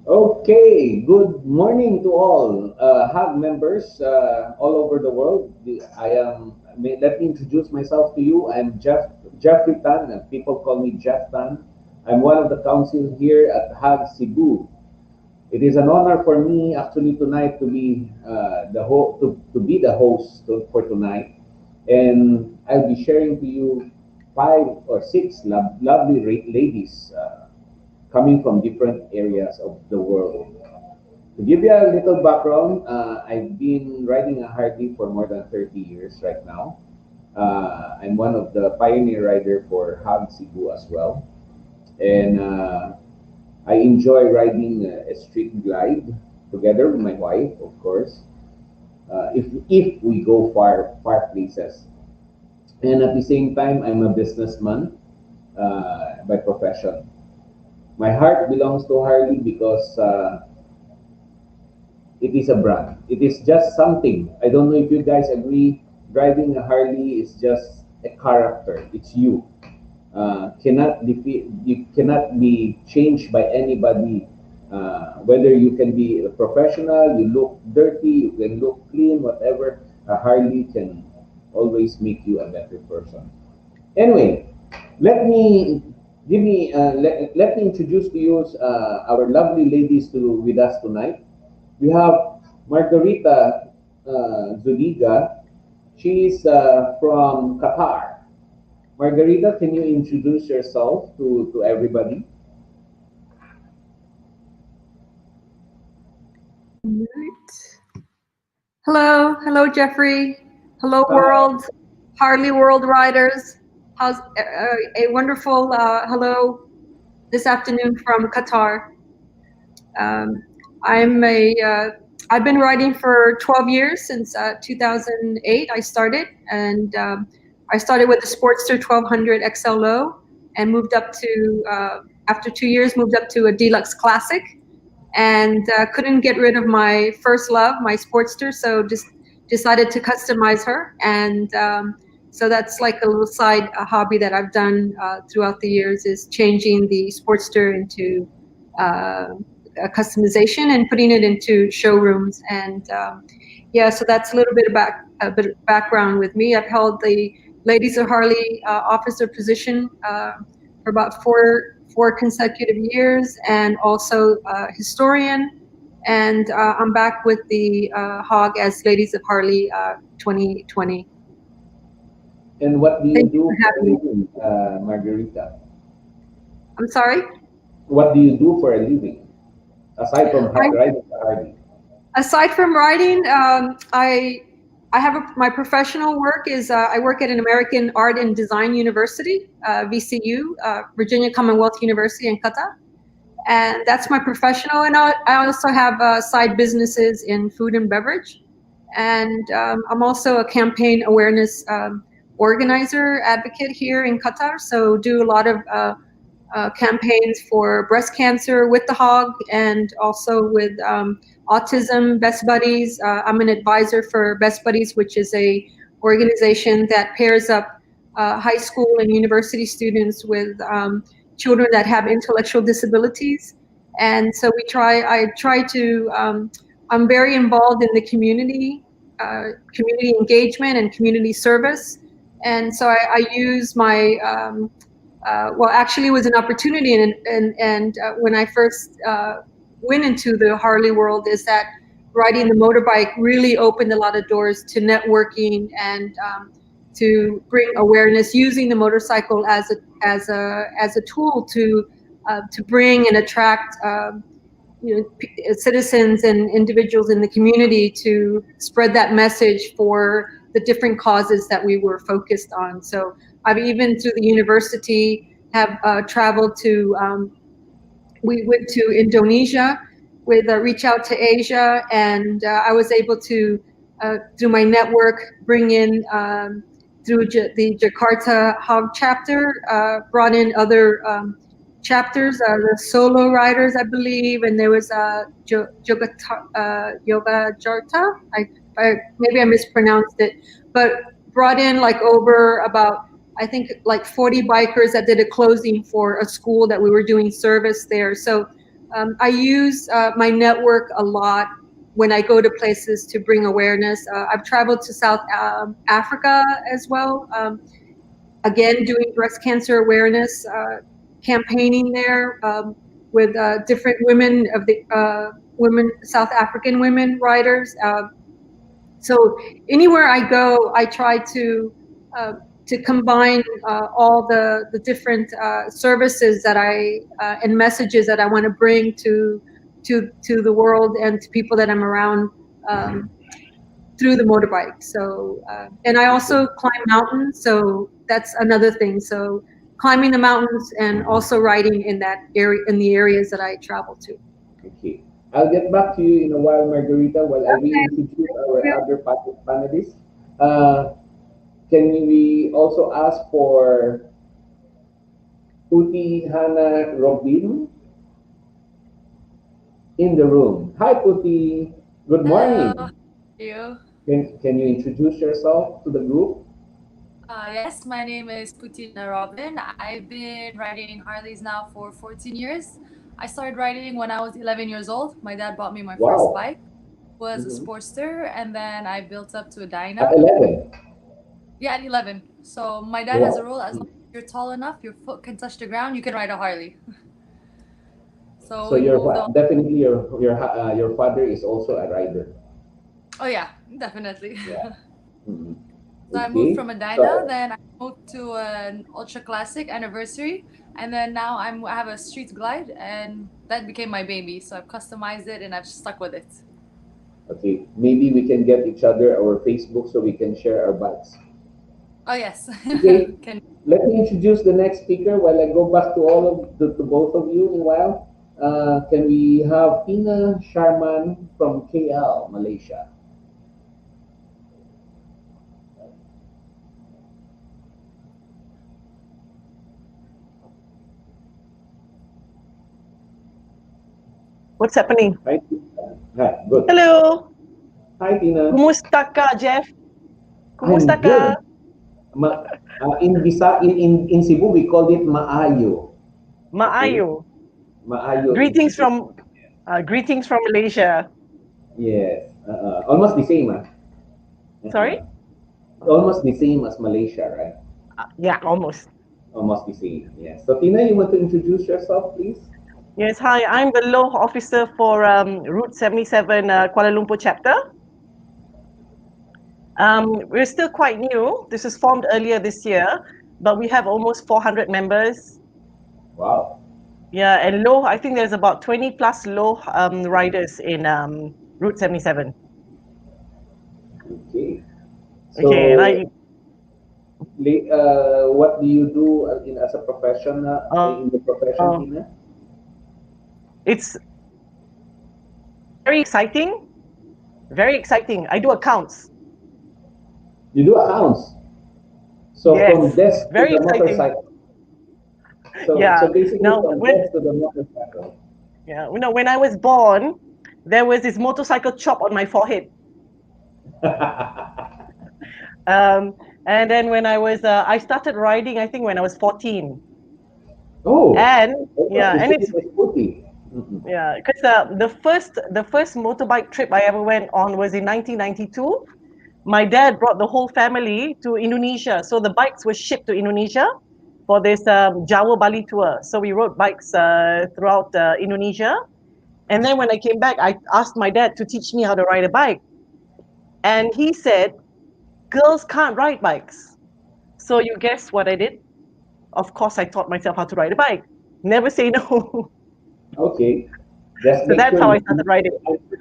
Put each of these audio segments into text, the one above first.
Okay, good morning to all HOG members all over the world. Let me introduce myself to you. I'm Jeffrey Tan, and people call me Jeff Tan. I'm one of the council here at HOG Cebu. It is an honor for me actually tonight to be to be the host for tonight, and I'll be sharing to you five or six lovely ladies coming from different areas of the world. To give you a little background, I've been riding a Harley for more than 30 years right now. I'm one of the pioneer rider for HOG Cebu as well, and I enjoy riding a street glide together with my wife, of course. If we go far places, and at the same time, I'm a businessman by profession. My heart belongs to Harley because it is a brand. It is just something. I don't know if you guys agree. Driving a Harley is just a character. It's you. You cannot be changed by anybody. Whether you can be a professional, you look dirty, you can look clean, whatever. A Harley can always make you a better person. Anyway, let me let me introduce to you our lovely ladies with us tonight. We have Margarita Zuniga. She's from Qatar. Margarita, can you introduce yourself to everybody? Hello, Jeffrey. Hello, world, Harley World Riders. How's a wonderful hello this afternoon from Qatar. Um, I've been riding for 12 years since 2008. I started, and I started with the Sportster 1200 XL Low, and moved up to after 2 years moved up to a Deluxe Classic, and couldn't get rid of my first love, my Sportster, so just decided to customize her. And so that's like a little side hobby that I've done throughout the years, is changing the Sportster into a customization and putting it into showrooms. And yeah, so that's a little bit about a bit of background with me. I've held the Ladies of Harley officer position for about four consecutive years, and also historian. And I'm back with the HOG as Ladies of Harley 2020. And what do you Thank do for for a having me. living, Margarita? I'm sorry? What do you do for a living aside from I riding a Harley? Aside from writing, I have my professional work is I work at an American Art and Design University, VCU, Virginia Commonwealth University in Qatar, and that's my professional. And I also have side businesses in food and beverage, and I'm also a campaign awareness organizer advocate here in Qatar. So do a lot of campaigns for breast cancer with the HOG, and also with autism Best Buddies. I'm an advisor for Best Buddies, which is a organization that pairs up high school and university students with children that have intellectual disabilities. And so I try to, I'm very involved in the community engagement and community service. And so I use my well, actually, it was an opportunity, and when I first went into the Harley world, is that riding the motorbike really opened a lot of doors to networking, and to bring awareness, using the motorcycle as a tool to bring and attract citizens and individuals in the community, to spread that message for the different causes that we were focused on. So I've even through the university have traveled to, we went to Indonesia with Reach Out to Asia, and I was able to, through my network, bring in, through the Jakarta HOG chapter, brought in other chapters, the solo riders, I believe, and there was Yoga Jarta. Maybe I mispronounced it, but brought in like over about I think like 40 bikers that did a closing for a school that we were doing service there. So I use my network a lot when I go to places to bring awareness. I've traveled to South Africa as well. Again, doing breast cancer awareness, campaigning there with different women of the South African women riders. So anywhere I go, I try to combine all the different services that and messages that I want to bring to the world and to people that I'm around through the motorbike. So and I also climb mountains, so that's another thing. So climbing the mountains and also riding in that area, in the areas that I travel to. Okay. I'll get back to you in a while, Margarita, while I reintroduce our Okay. other panelists. Uh, can we also ask for Puti, Hannah, Robyn in the room? Hi, Puti. Good Hello, morning. how are you? Can you introduce yourself to the group? Yes, my name is Puti Robyn. I've been riding Harleys now for 14 years. I started riding when I was 11 years old. My dad bought me my first Wow. bike, was a Mhm. Sportster, and then I built up to a At Dyna. 11. Yeah, at 11. So my dad has a Wow. rule, as long as you're tall enough, your foot can touch the ground, you can ride a Harley. So So we moved on. definitely your father is also a rider. Oh yeah, definitely. Yeah. Mhm. So I moved Okay. from a Dyna, So then I moved to an Ultra Classic Anniversary, and then now I have a Street Glide, and that became my baby. So I've customized it and I've stuck with it. okay, maybe we can get each other our Facebook so we can share our bikes. Oh yes, Okay, can. let me introduce the next speaker while I go back to to both of you in a while. Can we have Tina Sharman from KL, Malaysia? What's happening? Hi, Tina. Hi, good. Hello. Hi, Tina. Kumusta ka, Jeff? Kumusta I'm ka? good. In Cebu, we called it maayo. Okay, Maayo. maayo in Greetings Cebu. from Malaysia. Yes, almost the same, ah. Sorry? Almost the same as Malaysia, right? Yeah, almost. Almost the same. Yes. So Tina, you want to introduce yourself, please? Yes, hi. I'm the law officer for Route 77 Kuala Lumpur chapter. We're still quite new. This was formed earlier this year, but we have almost 400 members. Wow. Yeah, and low, I think there's about 20 plus low riders in Route 77. Okay. Okay, and So, what do you do as a profession in the profession, uh, Tina? it's very exciting. Very exciting. I do accounts. You do accounts. So from Yes, desk to very the exciting. motorcycle. So Yeah. basically Now, from desk to the motorcycle. when I was born, there was this motorcycle chop on my forehead. Um, and then when I started riding, I think when I was 14. Oh, And I thought yeah, you and said it's it was Puti. Mhm. yeah, because the first motorbike trip I ever went on was in 1992. My dad brought the whole family to Indonesia, so the bikes were shipped to Indonesia for this Jawa Bali tour. So we rode bikes throughout Indonesia. And then when I came back, I asked my dad to teach me how to ride a bike. And he said, girls can't ride bikes. So you guess what I did? Of course, I taught myself how to ride a bike. Never say no. Okay. Just So make that's sure how I started riding.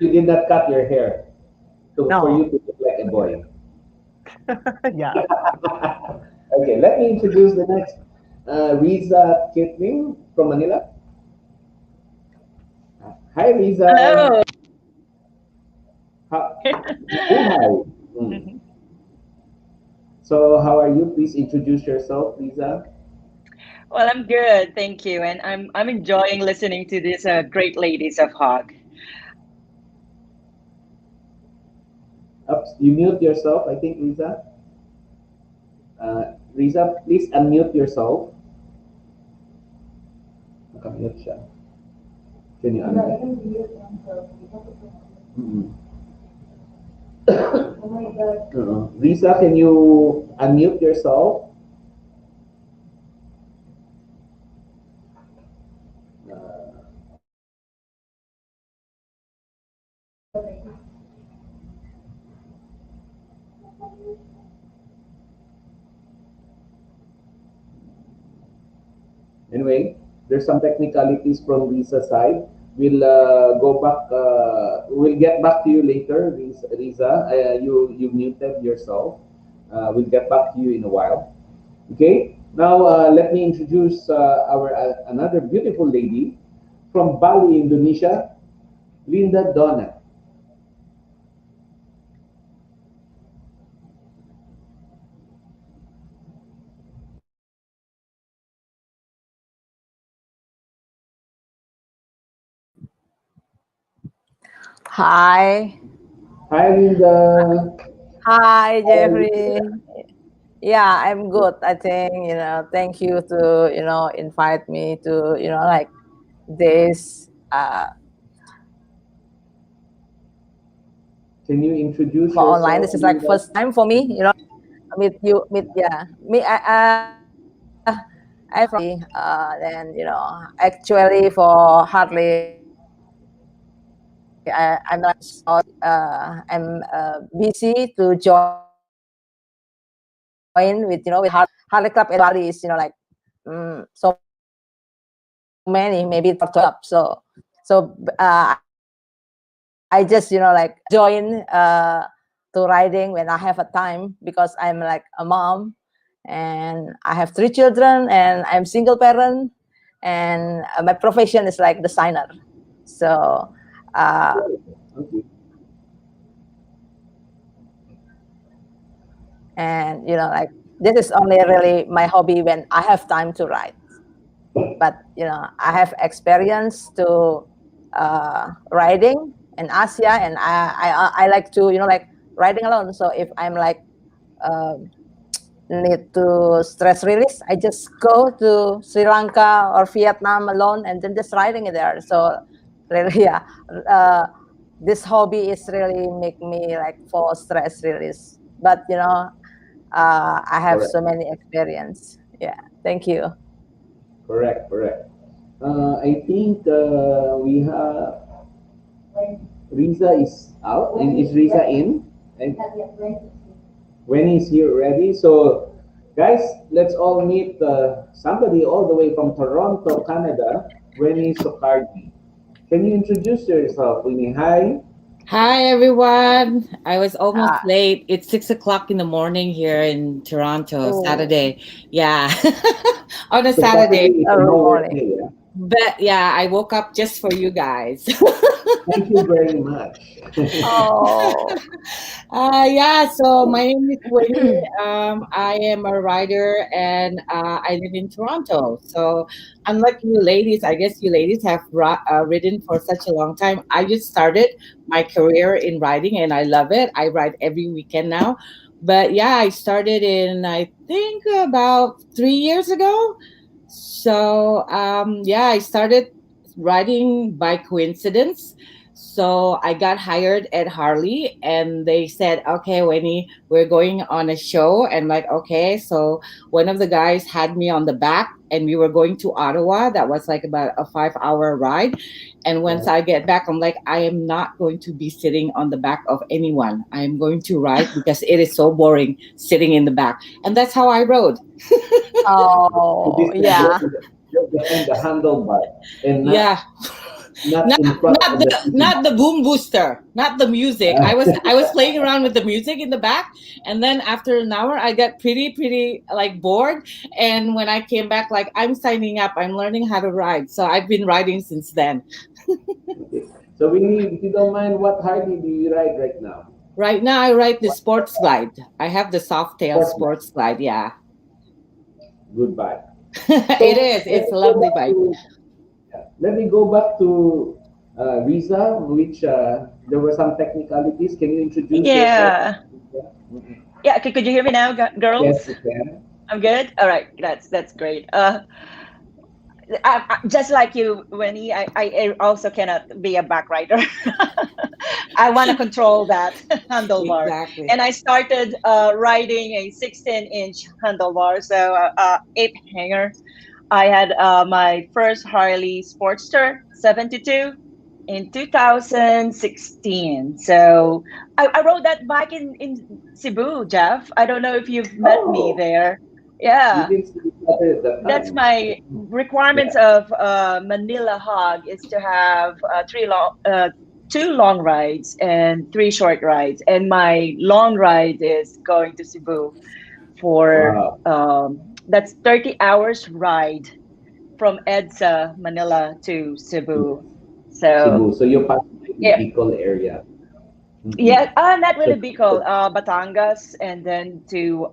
you did not cut your hair for you No, to look like a boy. yeah. Okay, let me introduce the next Riza Keating from Manila. Hi, Riza. Hello. How, say hi. Mm. So, how are you? Please introduce yourself, Riza. Well, I'm good, thank you, and I'm enjoying listening to these great ladies of Hog. Up, you mute yourself, I think, Riza. Riza, please unmute yourself. Nakamute siya. Can you unmute? Oh my God. Riza, can you unmute yourself? Anyway, there's some technicalities from Riza's side. We'll go back. We'll get back to you later, Riza. You muted yourself. We'll get back to you in a while. Okay. Now let me introduce our another beautiful lady from Bali, Indonesia, Linda Donna. Hi. Hi, Linda. Hi, Jeffrey. Yeah, I'm good. I think, thank you to, invite me to, like this. Can you introduce For yourself, online, this is like Linda? first time for me, meet you, I'm from, then, actually for Harley, I'm busy to join with Harley Club in Bali is, so many, maybe for 12. So I just, like join to riding when I have a time because I'm like a mom and I have 3 children and I'm single parent and my profession is like designer. So, Okay. and, like this is only really my hobby when I have time to ride. But, I have experience to riding in Asia and I like to, like riding alone. So if I'm like, need to stress release, I just go to Sri Lanka or Vietnam alone and then just riding it there. So really, yeah, this hobby is really make me like for stress release. But I have Correct. so many experience. Yeah, thank you. Correct. Correct. I think we have Riza is out. Is Riza in? And Wenni is here already. So, guys, let's all meet somebody all the way from Toronto, Canada, Wenni Sukardi. Can you introduce yourself, Wenni? Hi. Hi everyone. I was almost Ah, late. It's 6 o'clock in the morning here in Toronto, oh, Saturday. Yeah. On a So Saturday. Saturday is a early no work morning. day. Yeah? But yeah, I woke up just for you guys. Thank you very much. Oh, Yeah, so my name is Wenni. I am a writer and I live in Toronto. So, unlike you ladies, I guess you ladies have written for such a long time. I just started my career in writing and I love it. I write every weekend now. But yeah, I started in, I think, about 3 years ago. So, yeah, I started writing by coincidence. So I got hired at Harley and they said, okay, Wenni, we're going on a show. And like, okay. So one of the guys had me on the back and we were going to Ottawa. That was like about a 5-hour ride. And once I get back, I'm like, I am not going to be sitting on the back of anyone. I am going to ride because it is so boring sitting in the back. And that's how I rode. So oh, this time yeah. you're behind the handlebar and Yeah. not not in front not of the the TV. not the boom booster, not the music. I was playing around with the music in the back, and then after an hour I got pretty like bored, and when I came back, like, I'm signing up, I'm learning how to ride, so I've been riding since then. Okay. So we need, if you don't mind, what Harley do you ride right now? Right now I ride the sports glide. I have the soft tail Sports sports glide. Yeah. Good bike. It So is, it's a lovely bike. let me go back to Riza, which there were some technicalities. Can you introduce yourself? Yeah. Mhm. Yeah. Could you hear me now, girls? Yes, you can. I'm good. All right, that's great. Just like you, Wenny, I also cannot be a back rider. I want to control that handlebar. Exactly. And I started riding a 16-inch handlebar, so ape hanger. I had my first Harley Sportster 72 in 2016. So I rode that bike in Cebu, Jeff. I don't know if you've met me Oh, there. we Yeah, didn't see each other at that that's time. my Yeah. requirements of Manila Hog is to have two long rides and three short rides. And my long ride is going to Cebu for Wow. that's 30 hours ride from EDSA Manila to Cebu. So Cebu. So you passed by the yeah, Bicol area. Mhm. yeah, not So really Bicol, Batangas, and then to you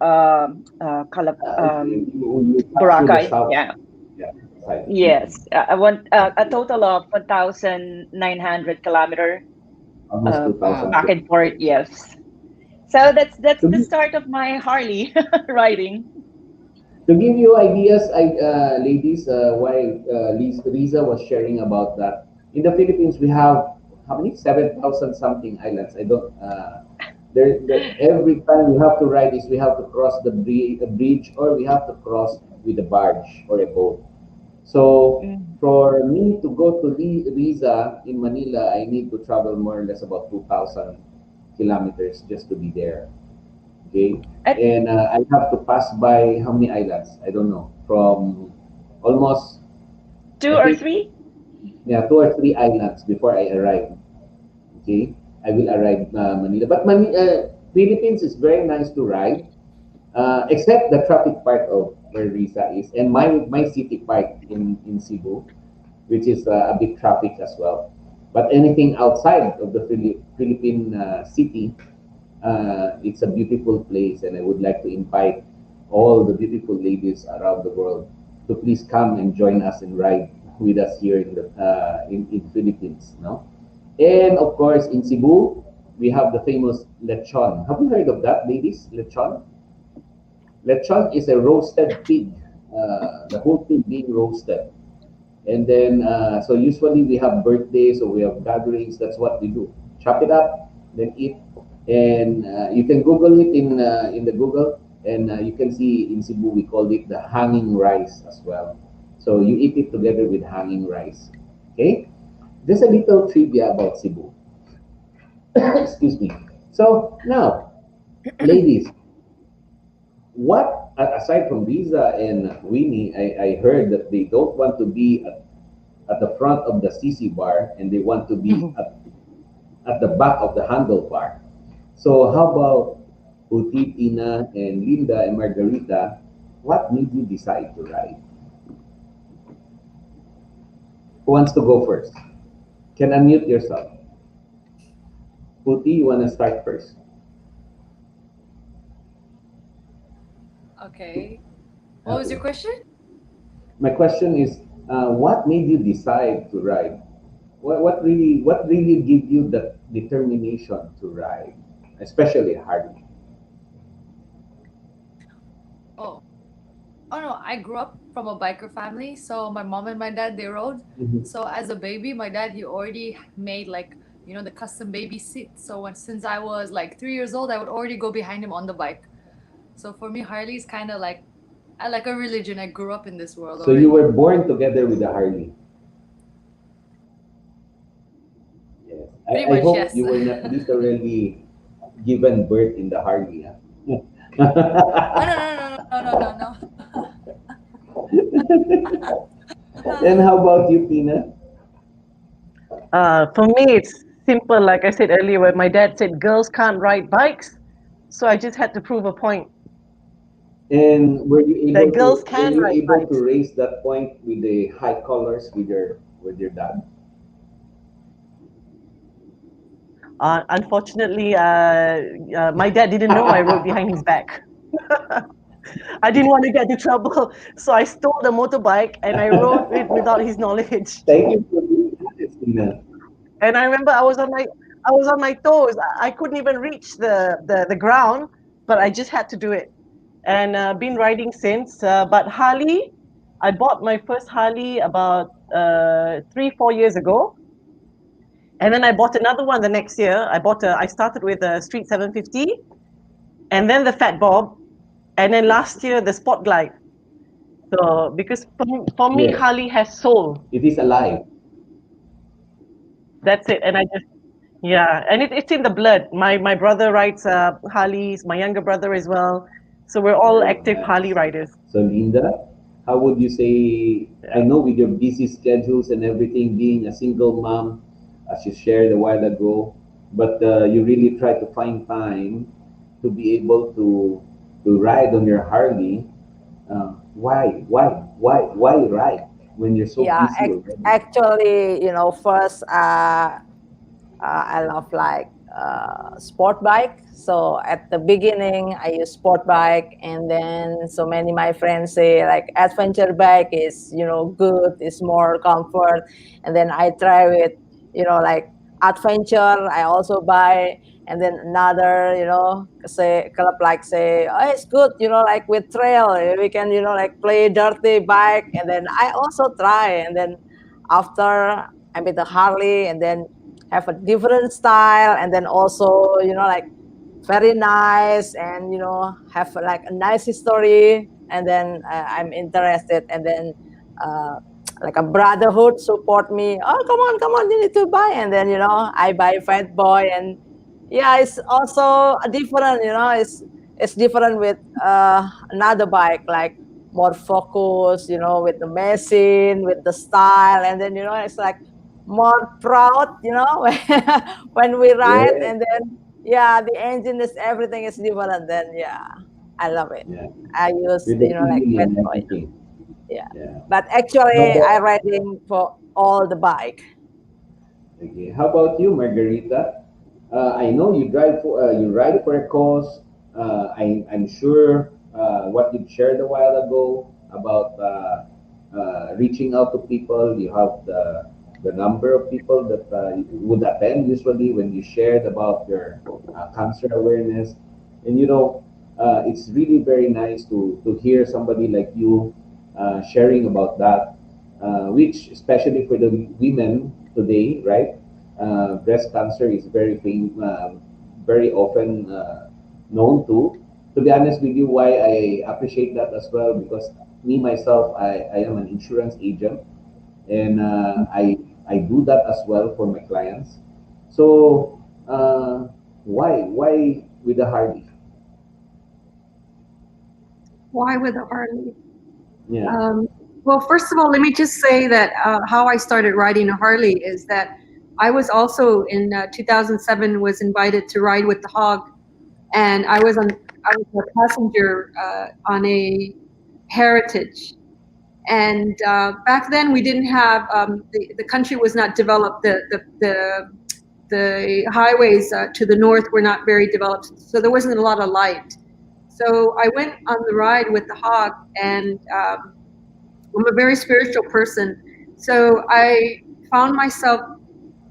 passed through the Boracay. south, Yeah. yeah, side. Yes, I want a total of 1,900 kilometer Almost Wow. 2,000 back and kilometers. forth. Yes, so that's To the give, start of my Harley riding. to give you ideas, ladies, while Riza was sharing about that, in the Philippines we have how many? 7,000 something islands. I don't. Every time we have to ride is we have to cross a bridge or we have to cross with a barge or a boat. So Mm. for me to go to Riza in Manila, I need to travel more or less about 2,000 kilometers just to be there. Okay, At and I have to pass by how many islands? I don't know. From almost, two I or think, three? yeah, two or three islands before I arrive. Okay, I will arrive Manila. But Philippines is very nice to ride, except the traffic part of where Riza is, and my city part in Cebu, which is a bit traffic as well. But anything outside of the Philippine city, it's a beautiful place, and I would like to invite all the beautiful ladies around the world to please come and join us and ride with us here in Philippines. No, and of course in Cebu we have the famous lechon. Have you heard of that, ladies? Lechon. Lechon is a roasted pig. The whole pig being roasted. And then, so usually we have birthdays or we have gatherings. That's what we do. Chop it up, then eat. And you can Google it in the Google, and you can see in Cebu we call it the hanging rice as well. So you eat it together with hanging rice. Okay. Just a little trivia about Cebu. Excuse me. So now, ladies, aside from Riza and Winnie, I heard that they don't want to be at the front of the CC bar and they want to be at the back of the handlebar. So how about Puti, Tina, and Linda and Margarita? What made you decide to ride? Who wants to go first? Can unmute yourself. Puti, you want to start first? Okay. What was your Okay. question? My question is, what made you decide to ride? What really give you the determination to ride, especially Harley? Oh, oh no, I grew up from a biker family, so my mom and my dad they rode. Mhm. So as a baby, my dad he already made like the custom baby seat. So since I was like 3 years old, I would already go behind him on the bike. So for me, Harley is kind of like I like a religion. I grew up in this world So you already. were born together with the Harley. Yes. Pretty I much, hope yes. you were not literally given birth in the Harley. Huh? Oh no no no no no no no And no. how about you, Tina? For me, it's simple. Like I said earlier, where my dad said girls can't ride bikes, so I just had to prove a point And that girls were can you ride able to bikes. raise that point with the high colors with your dad? Unfortunately, my dad didn't know I rode behind his back. I didn't want to get into trouble, so I stole the motorbike and I rode it without his knowledge. Thank you for being honest, Tina. And I remember I was on my toes. I couldn't even reach the ground, but I just had to do it. and been riding since. But Harley, I bought my first Harley about 3-4 years ago, and then I bought another one the next year. I started with a Street 750, and then the Fat Bob, and then last year the Sport Glide. So because for me, Yes. Harley has soul. It is alive. That's it. And I just, yeah, and it's in the blood. My brother rides Harleys, my younger brother as well. So we're all Very active Harley nice. riders. So Linda, how would you say, I know with your busy schedules and everything, being a single mom, as you shared a while ago, but you really try to find time to be able to ride on your Harley. Why ride when you're so Yeah, busy already? actually, first, I love like sport bike. So at the beginning, I use sport bike, and then so many my friends say like adventure bike is good, is more comfort, and then I try with like adventure. I also buy, and then another say club like say oh it's good like with trail we can like play dirty bike, and then I also try, and then after I with the Harley, and then have a different style, and then also like very nice, and have like a nice history, and then I'm interested, and then uh, like a brotherhood support me, oh come on you need to buy, and then I buy Fat Boy, and yeah it's also a different, it's different with another bike, like more focus, with the machine, with the style, and then it's like more proud, when we ride, Yeah, and then yeah, the engine is everything is different. Then yeah, I love it. yeah. I use With the like feeling Fat and Boy. everything. Yeah, Yeah. but How actually I about riding for all the bike. Okay. How about you, Margarita? I know you drive for you ride for a cause. I'm sure what you shared a while ago about reaching out to people. You have the number of people that would attend usually when you shared about your cancer awareness, and it's really very nice to hear somebody like you sharing about that, which especially for the women today, right? Breast cancer is very often known to. To be honest with you, why I appreciate that as well, because me myself, I am an insurance agent, and I do that as well for my clients. So why with the Harley? Why with a Harley? Yeah. Um, well, first of all, let me just say that how I started riding a Harley is that I was also in 2007 was invited to ride with the H.O.G, and I was a passenger on a Heritage. And back then we didn't have the country was not developed. The highways to the north were not very developed, so there wasn't a lot of light. So I went on the ride with the H.O.G, and I'm a very spiritual person. So I found myself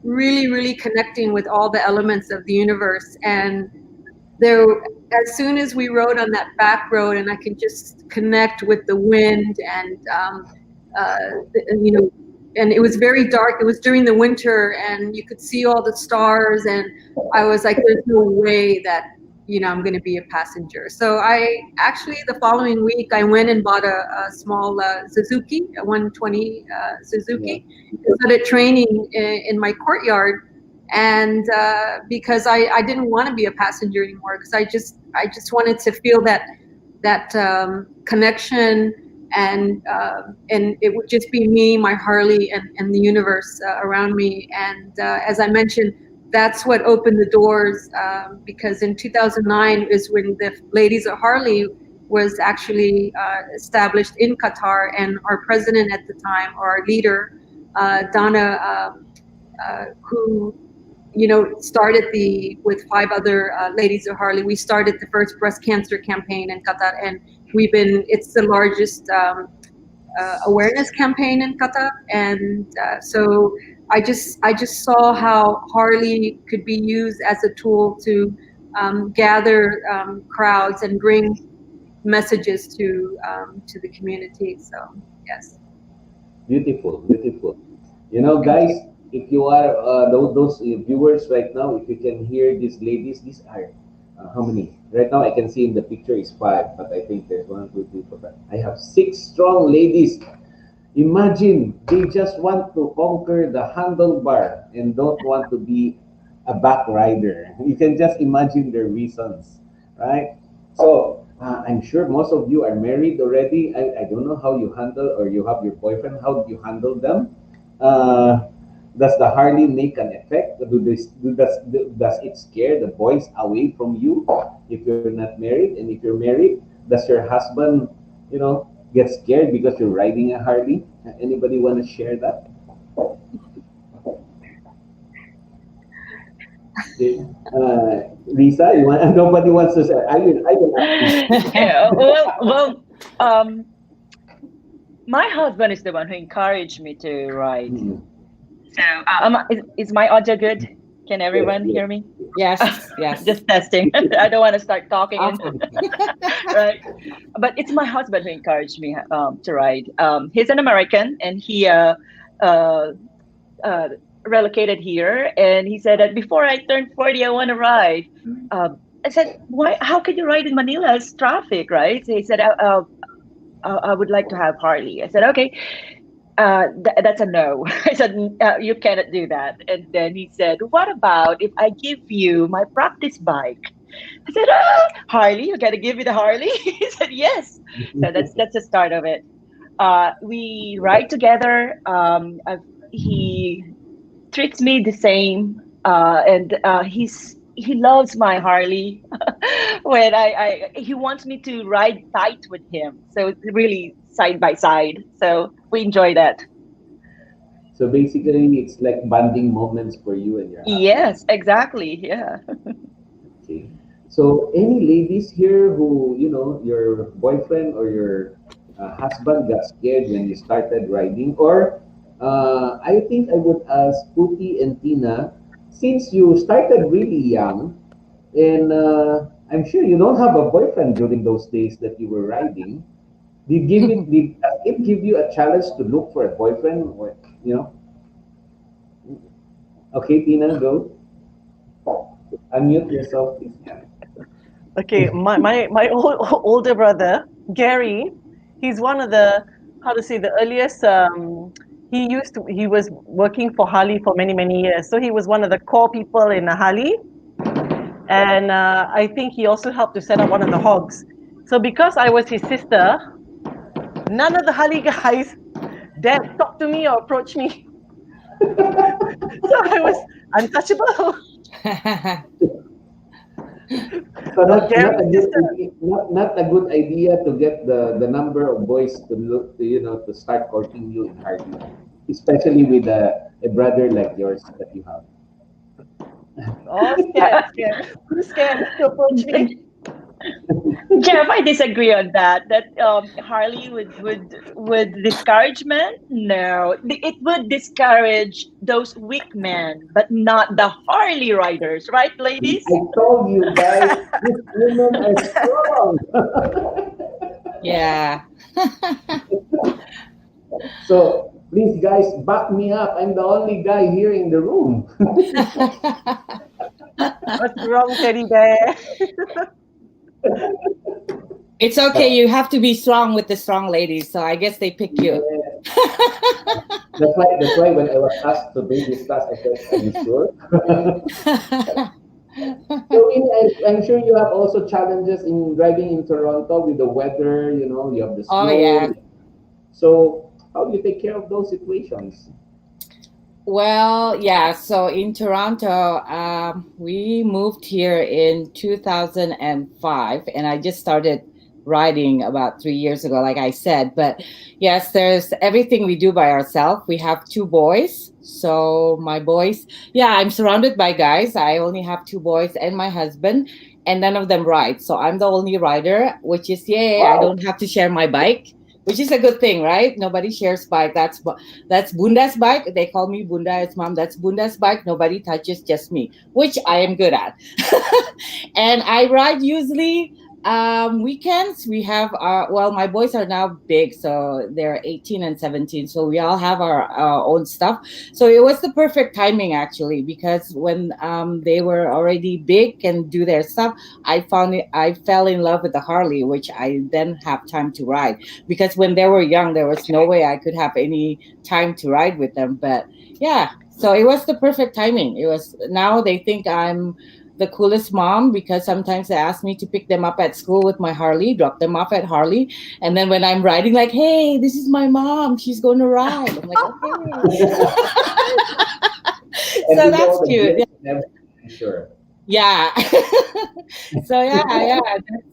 really, really connecting with all the elements of the universe. And there, as soon as we rode on that back road, and I could just connect with the wind, and uh, and it was very dark. It was during the winter, and you could see all the stars. And I was like, "There's no way that I'm going to be a passenger." So I actually the following week I went and bought a small Suzuki, a 120 Yeah. Suzuki, and started training in my courtyard. And because I didn't want to be a passenger anymore, because I just wanted to feel that connection, and it would just be me, my Harley, and the universe around me. And as I mentioned, that's what opened the doors, because in 2009 is when the Ladies of Harley was actually established in Qatar, and our president at the time, or our leader, Donna, who started with 5 other Ladies of Harley. We started the first breast cancer campaign in Qatar, and it's the largest awareness campaign in Qatar. And so I just saw how Harley could be used as a tool to gather crowds and bring messages to the community. So yes. Beautiful, beautiful. You know, guys, if you are those viewers right now, if you can hear these ladies, these are how many? Right now, I can see in the picture is five, but I think there's one, two, three, four, five. I have six strong ladies. Imagine they just want to conquer the handlebar and don't want to be a back rider. You can just imagine their reasons, right? So I'm sure most of you are married already. I don't know how you handle or you have your boyfriend. How do you handle them? Uh, does the Harley make an effect? Does it scare the boys away from you if you're not married? And if you're married, does your husband, get scared because you're riding a Harley? Anybody want to share that? Okay. Riza, you want? Nobody wants to say. I will ask you. Yeah, well, my husband is the one who encouraged me to ride. So, is my audio good? Can everyone hear me? Yes, yes. Just testing. I don't want to start talking. Awesome. Right. But it's my husband who encouraged me to ride. He's an American, and he relocated here. And he said that before I turn 40, I want to ride. I said, why? How can you ride in Manila? It's traffic, right? So he said, I would like to have Harley. I said, okay. That's a no. I said, you cannot do that. And then he said, what about if I give you my practice bike? I said, Harley, you gotta give me the Harley. He said, yes. So that's the start of it. We ride together. He treats me the same, and he loves my Harley. When he wants me to ride tight with him, so it's really side by side. So we enjoy that. So basically, it's like bonding moments for you and your husband. Yes, exactly. Yeah. Okay. So any ladies here who, your boyfriend or your husband got scared when you started riding? Or I think I would ask Puti and Tina, since you started really young, and I'm sure you don't have a boyfriend during those days that you were riding. Did it give you a challenge to look for a boyfriend? Or, Okay, Tina, go. Unmute yourself, please. Okay, my older brother Gary, he's one of the the earliest. He was working for Harley for many years, so he was one of the core people in Harley, and I think he also helped to set up one of the H.O.Gs. So because I was his sister, none of the Harley guys dared talk to me or approach me. So I was untouchable. So not a good idea to get the number of boys to look to start courting you in Harley, especially with a brother like yours that you have. Oh, scared. Who's scared to approach me? Jeff, I disagree on that. That Harley would discouragement. No, it would discourage those weak men, but not the Harley riders, right, ladies? I told you guys, these women are strong. Yeah. So please, guys, back me up. I'm the only guy here in the room. What's wrong, teddy bear? It's okay. You have to be strong with the strong ladies. So I guess they picked you. That's why when I was asked to do this task, I said, "Are you sure?" So I'm sure you have also challenges in driving in Toronto with the weather. You have the snow. Oh, yeah. So how do you take care of those situations? Well, yeah. So in Toronto, we moved here in 2005, and I just started riding about 3 years ago, like I said. But yes, there's everything we do by ourselves. We have 2 boys. So my boys, yeah, I'm surrounded by guys. I only have 2 boys and my husband, and none of them ride. So I'm the only rider, which is, I don't have to share my bike, which is a good thing, right? Nobody shares bike. That's Bunda's bike. They call me Bunda. It's mom. That's Bunda's bike. Nobody touches, just me, which I am good at. And I ride usually Weekends we have well, my boys are now big, so they're 18 and 17, so we all have our own stuff. So it was the perfect timing actually, because when they were already big and do their stuff, I fell in love with the Harley, which I then have time to ride, because when they were young there was no way I could have any time to ride with them. But yeah, so it was the perfect timing. It was, now they think I'm the coolest mom, because sometimes they ask me to pick them up at school with my Harley, drop them off at Harley, and then when I'm riding, like, hey, this is my mom, she's going to ride. I'm like, okay. And So with that's all the cute. gifts and everything, I'm sure. Yeah. So yeah,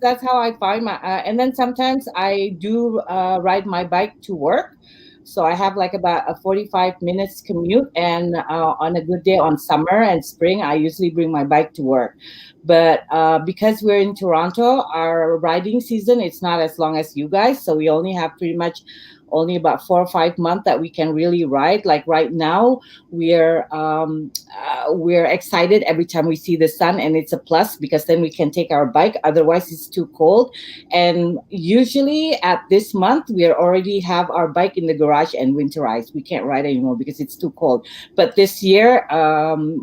that's how I find my. And then sometimes I do ride my bike to work. So I have like about a 45 minutes commute, and on a good day on summer and spring, I usually bring my bike to work. But because we're in Toronto, our riding season, it's not as long as you guys, so we only have pretty much only about 4 or 5 months that we can really ride. Like right now, we're excited every time we see the sun, and it's a plus because then we can take our bike. Otherwise, it's too cold. And usually at this month, we already have our bike in the garage and winterized. We can't ride anymore because it's too cold. But this year,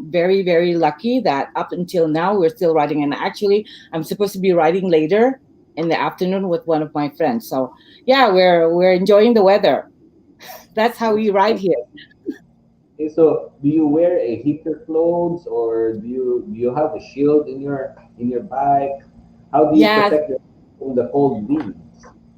very, very lucky that up until now, we're still riding. And actually, I'm supposed to be riding later in the afternoon with one of my friends. So yeah, we're enjoying the weather. That's how we ride here. Okay, so do you wear a heater clothes, or do you have a shield in your bike? How do you Yeah, protect yourself from the cold winds?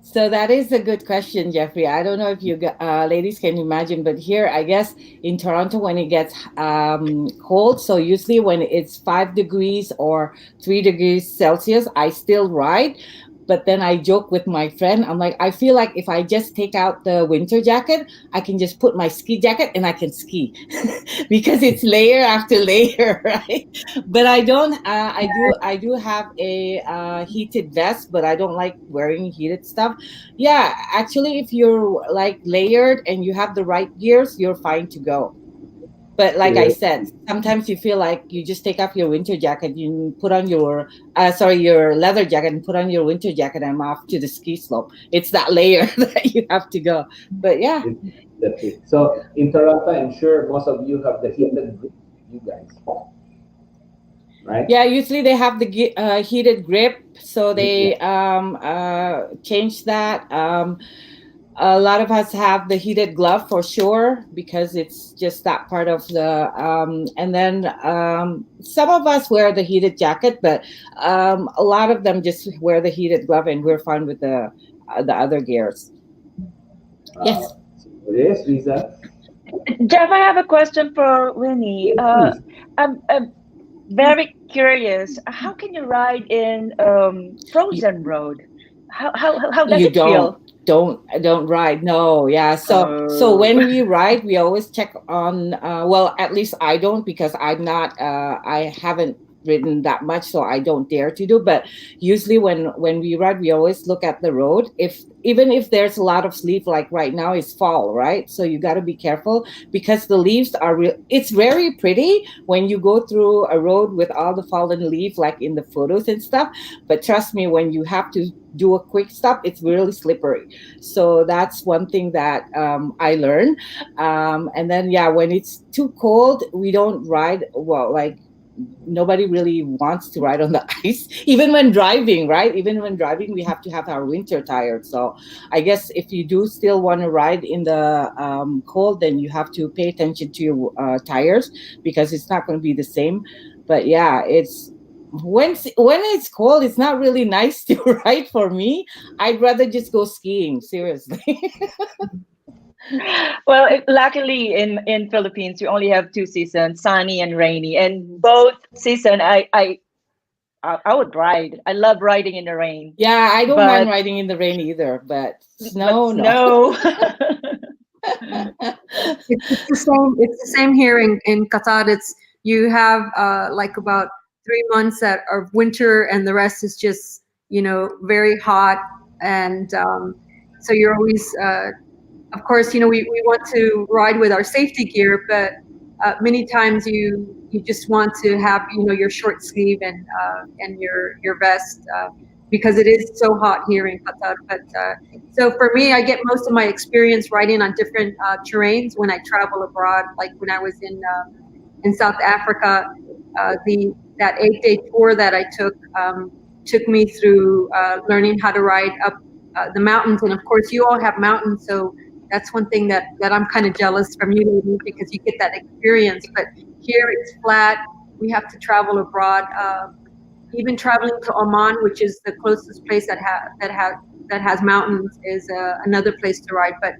so that is a good question, Jeffrey. I don't know if you ladies can imagine, but here, I guess in Toronto, when it gets cold, so usually when it's 5 degrees or 3 degrees Celsius, I still ride. But then I joke with my friend. I'm like, I feel like if I just take out the winter jacket, I can just put my ski jacket and I can ski because it's layer after layer, right? But I don't. I do have a heated vest, but I don't like wearing heated stuff. Yeah, actually, if you're like layered and you have the right gears, you're fine to go. But like I Really? said, sometimes you feel like you just take off your winter jacket, you put on your your leather jacket and put on your winter jacket and off to the ski slope. It's that layer that you have to go. But yeah. It- That's it. So in Toronto, I'm sure most of you have the heated group with you guys, right? Yeah, usually they have the heated grip, so Yeah. they change that. A lot of us have the heated glove for sure because it's just that part of the. And then some of us wear the heated jacket, but a lot of them just wear the heated glove, and we're fine with the other gears. Yes. So it is, Riza. Jeff, I have a question for Winnie. Yes, please. I'm very curious. How can you ride in You, frozen road? How does you it feel? don't ride, no. Yeah, so Oh. when we ride we always check on well, at least I don't, because I'm not I haven't ridden that much, so I don't dare to do. But usually when we ride, we always look at the road. If even if there's a lot of leaf, like right now it's fall, right? So you got to be careful because the leaves are real. It's very pretty when you go through a road with all the fallen leaf, like in the photos and stuff. But trust me, when you have to do a quick stop, it's really slippery. So that's one thing that I learned. And then yeah, when it's too cold, we don't ride. Well, like nobody really wants to ride on the ice, even when driving, right? Even when driving, we have to have our winter tires. So I guess if you do still want to ride in the cold, then you have to pay attention to your tires, because it's not going to be the same. But yeah, it's when it's cold, it's not really nice to ride for me. I'd rather just go skiing, seriously. Well, luckily in Philippines, we only have two seasons, sunny and rainy. And both season, I would ride. I love riding in the rain. Yeah, I don't mind But riding in the rain either, but but snow, no. snow. It's the same. It's the same here in Qatar. It's you have like about 3 months that are winter, and the rest is just very hot, and so you're always of course, we want to ride with our safety gear, but many times you just want to have your short sleeve and your vest because it is so hot here in Qatar. But so for me, I get most of my experience riding on different terrains when I travel abroad. Like when I was in South Africa, that 8-day tour that I took me through learning how to ride up the mountains. And of course, you all have mountains, so that's one thing that I'm kind of jealous from you ladies, because you get that experience. But here it's flat. We have to travel abroad. Even traveling to Oman, which is the closest place that has mountains, is another place to ride. But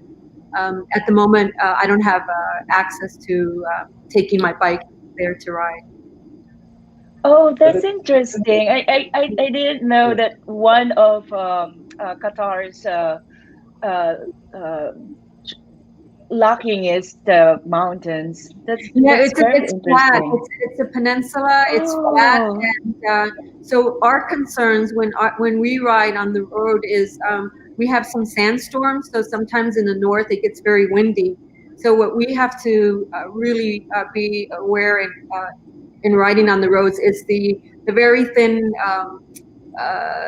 at the moment, I don't have access to taking my bike there to ride. Oh, that's interesting. I didn't know that one of Qatar's locking is the mountains. That's very it's flat. interesting. It's a peninsula. It's flat, Oh, and so our concerns when we ride on the road is we have some sandstorms. So sometimes in the north it gets very windy. So what we have to really be aware in riding on the roads is the very thin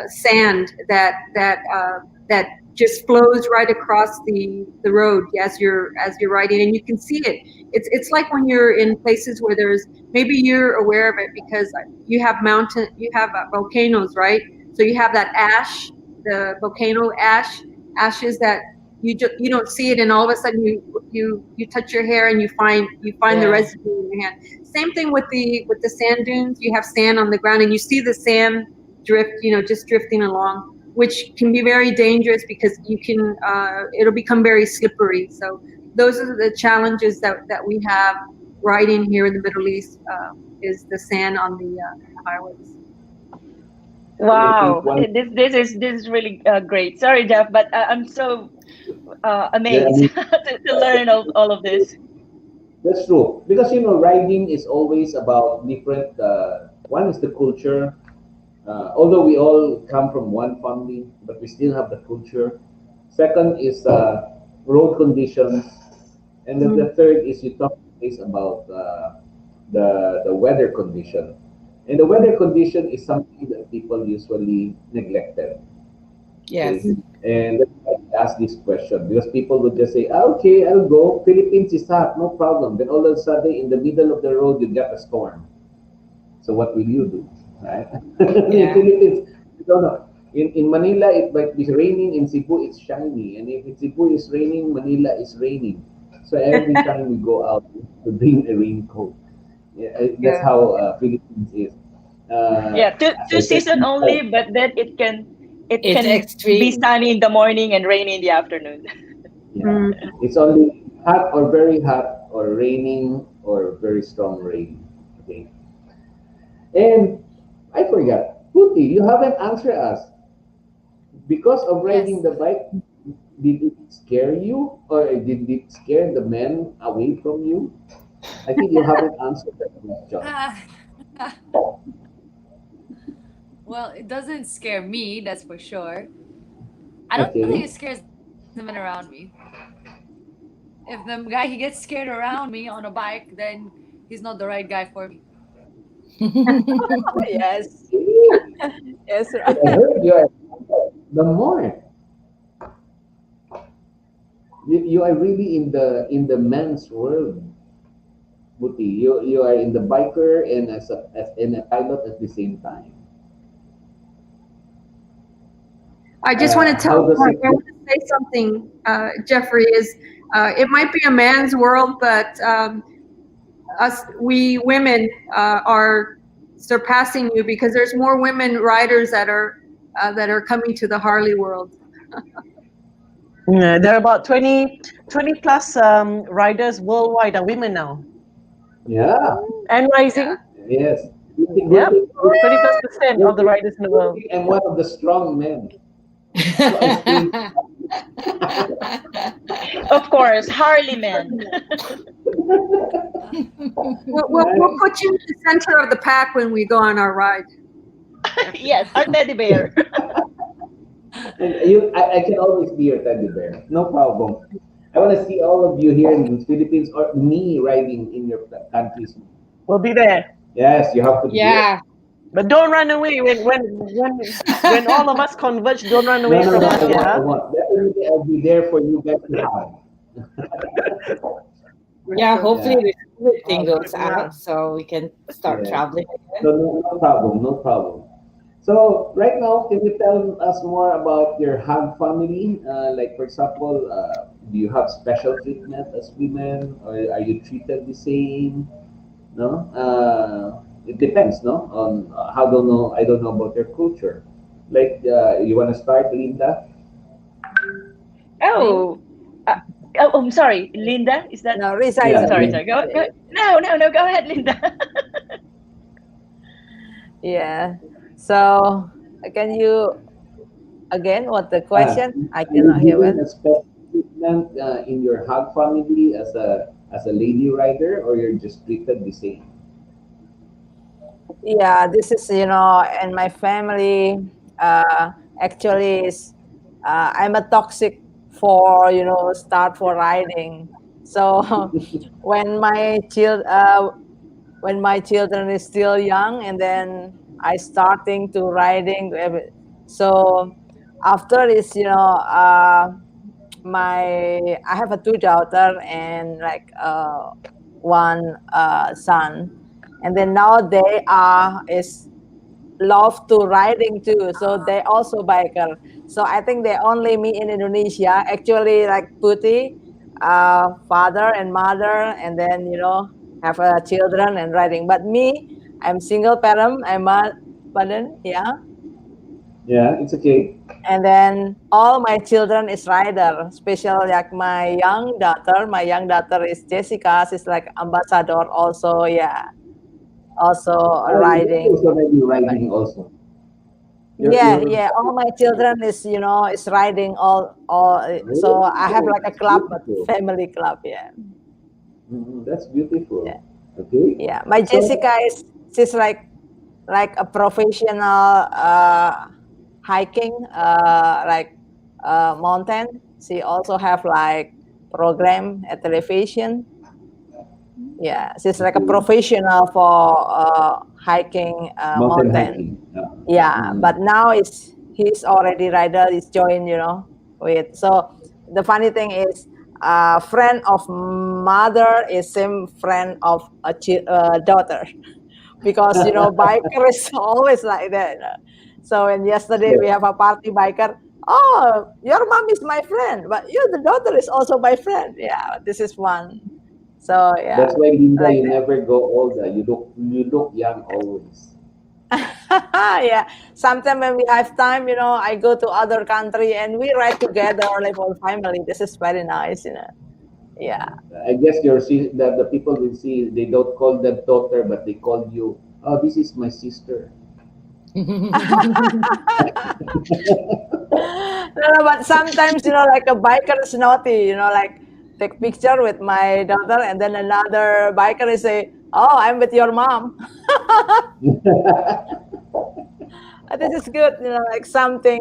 sand that just flows right across the road as you're riding, and you can see it. It's like when you're in places where there's, maybe you're aware of it because you have volcanoes, right? So you have that ash, the volcano ashes that you don't see it, and all of a sudden you touch your hair and you find the residue in your hand. Same thing with the sand dunes. You have sand on the ground and you see the sand drift, just drifting along, which can be very dangerous because it'll become very slippery. So those are the challenges that we have riding here in the Middle East, is the sand on the highways. wow! This is really great. Sorry, Jeff, but I'm so amazed to learn all of this. That's true, because riding is always about different. One is the culture. Although we all come from one family, but we still have the culture. Second is road conditions, and then the third is you talk about the weather condition. And the weather condition is something that people usually neglected. Yes. Okay? And that's why I ask this question, because people would just say, okay, I'll go. Philippines is hot, no problem. Then all of a sudden, in the middle of the road, you get a storm. So what will you do? Right? In Philippines, you don't know. In Manila, it might be raining. In Cebu, it's shiny. And if Cebu is raining, Manila is raining. So every time we go out, we bring a raincoat. That's how Philippines is. Two season only, but then it can extreme. be sunny in the morning and rainy in the afternoon. Yeah. It's only hot or very hot, or raining or very strong rain. Okay. And I forgot, Puti, you haven't answered us. Because of riding Yes. the bike, did it scare you, or did it scare the men away from you? I think you haven't answered that question. Well, it doesn't scare me, that's for sure. I don't think Okay. it scares the men around me. If the guy he gets scared around me on a bike, then he's not the right guy for me. Yes. Yes, I right. heard you are the more. You are really in the men's world, Buti. You are in the biker and and a pilot at the same time. I just want to How does it I want to say something, Jeffrey. Is it might be a man's world, but we women are surpassing you, because there's more women riders that are coming to the Harley world. Yeah, there are about 20 plus riders worldwide are women now, Yeah. and rising. Yes. Good Yep, thing. 20% of the riders in the world. I'm one of the strong men. So I stayed. Of course, Harley men. We'll put you in the center of the pack when we go on our ride. Yes, our teddy bear. I can always be your teddy bear. No problem. I want to see all of you here in the Philippines, or me riding in your countries. We'll be there. Yes, you have to be Yeah. But don't run away when all of us converge. Don't run away No, from no, us, I won't. I yeah. won't. Definitely, I'll be there for you guys to have. Yeah, hopefully Yeah, the COVID thing goes out so we can start yeah. traveling So again. no problem, no problem. So right now, can you tell us more about your hug family? Like for example, do you have special treatment as women, or are you treated the same? No, it depends, no, on how don't know. I don't know about your culture. Like, you want to start, Linda? Oh, uh, I'm sorry, Linda. Is that? No, Riza is Yeah, Sorry, okay. sorry. Linda. Go. No, no, no. Go ahead, Linda. Yeah. So can you again what the Uh, question? I are you cannot hear given well. a special treatment in your hug family as a lady rider, or you're just treated the same? Yeah, this is in my family. Actually, is I'm a toxic for start for riding. So when my children is still young, and then I starting to riding. So after this, I have a two daughter and like one son, and then now they are is love to riding too, so they also biker. So I think they only me in Indonesia actually, like Puti, father and mother, and then have children and riding. But me, I'm single parent. I'm a pardon, yeah. Yeah, it's okay. And then all my children is rider, especially like my young daughter. My young daughter is Jessica. She's like ambassador also. Yeah, also Oh, your daughter is riding. already riding also. Yeah, Your yeah. All my children is is riding all. So I have oh, like a that's club, but beautiful. family club. Yeah, That's beautiful. yeah, Okay, yeah. My so Jessica is she's like a professional hiking, like mountain. She also have like program at television. Yeah, she's like a okay, professional for hiking mountain mountain. hiking. Yeah, Mhm. but now he's already rider. He's joined, with. So the funny thing is, friend of mother is same friend of a daughter, because biker is always like that. So and yesterday we So have a party biker. Oh, your mom is my friend, but you the daughter is also my friend. Yeah, this is one. So yeah, that's why, Linda, like you never go old. You look young always. yeah, sometimes when we have time, I go to other country and we ride together like whole family. This is very nice. Yeah. I guess that the people will see, they don't call them daughter, but they call you. Oh, this is my sister. No, but sometimes like a biker is naughty, like take picture with my daughter, and then another biker is say, "Oh, I'm with your mom." This is good, like something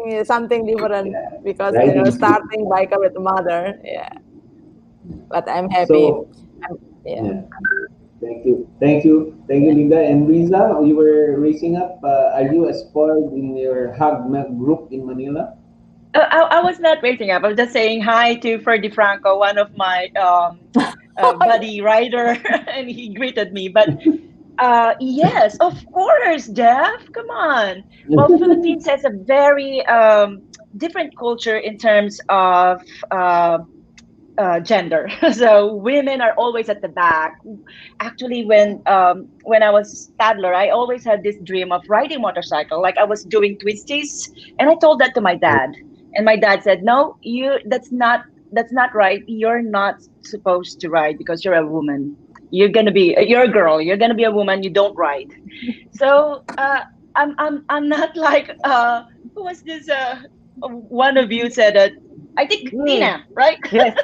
different, Yeah, because riding is starting beautiful. biker with mother. Yeah, but I'm happy. So Yeah. yeah, thank you, Linda and Riza. You were raising up. Are you a spoiled in your group in Manila? I was not raising up. I was just saying hi to Ferdy Franco, one of my buddy rider, and he greeted me. But yes, of course, Jeff. Come on. Well, Philippines has a very different culture in terms of gender. So women are always at the back. Actually, when I was toddler, I always had this dream of riding motorcycle. Like I was doing twisties, and I told that to my dad, and my dad said, "No, you. That's not right. You're not supposed to ride because you're a woman. You're a girl. You're gonna be a woman. You don't ride." So I'm not like who was this one of you said that I think Mm, Tina, right? yes.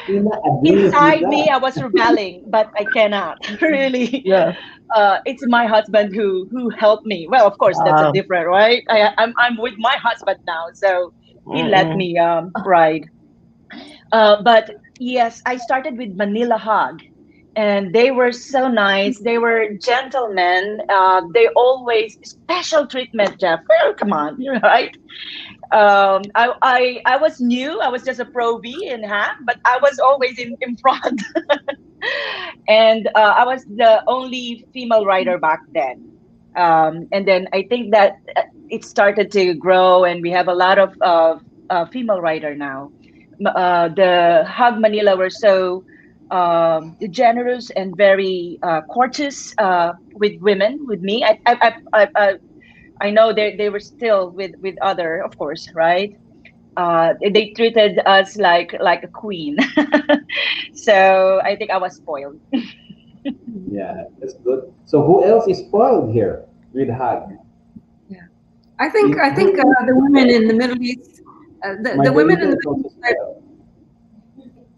Tina agrees with Inside me that. I was rebelling, but I cannot really. Yeah. It's my husband who helped me. Well, of course that's a Uh, different, right? I'm with my husband now, so he let mm-mm. me ride. But yes, I started with Manila Hog, and they were so nice. They were gentlemen. They always special treatment, Jeff. Well, come on, you're right. I was new. I was just a probie in half, but I was always in front. And I was the only female rider back then. And then I think that it started to grow, and we have a lot of female rider now. The Hug Manila were so generous and very courteous with women, with me. I know they were still with other, of course, right? They treated us like a queen. So I think I was spoiled. Yeah, that's good. So who else is spoiled here with Hag? I think the women in the Middle East, the women in the Margarita is Middle also East, spoiled.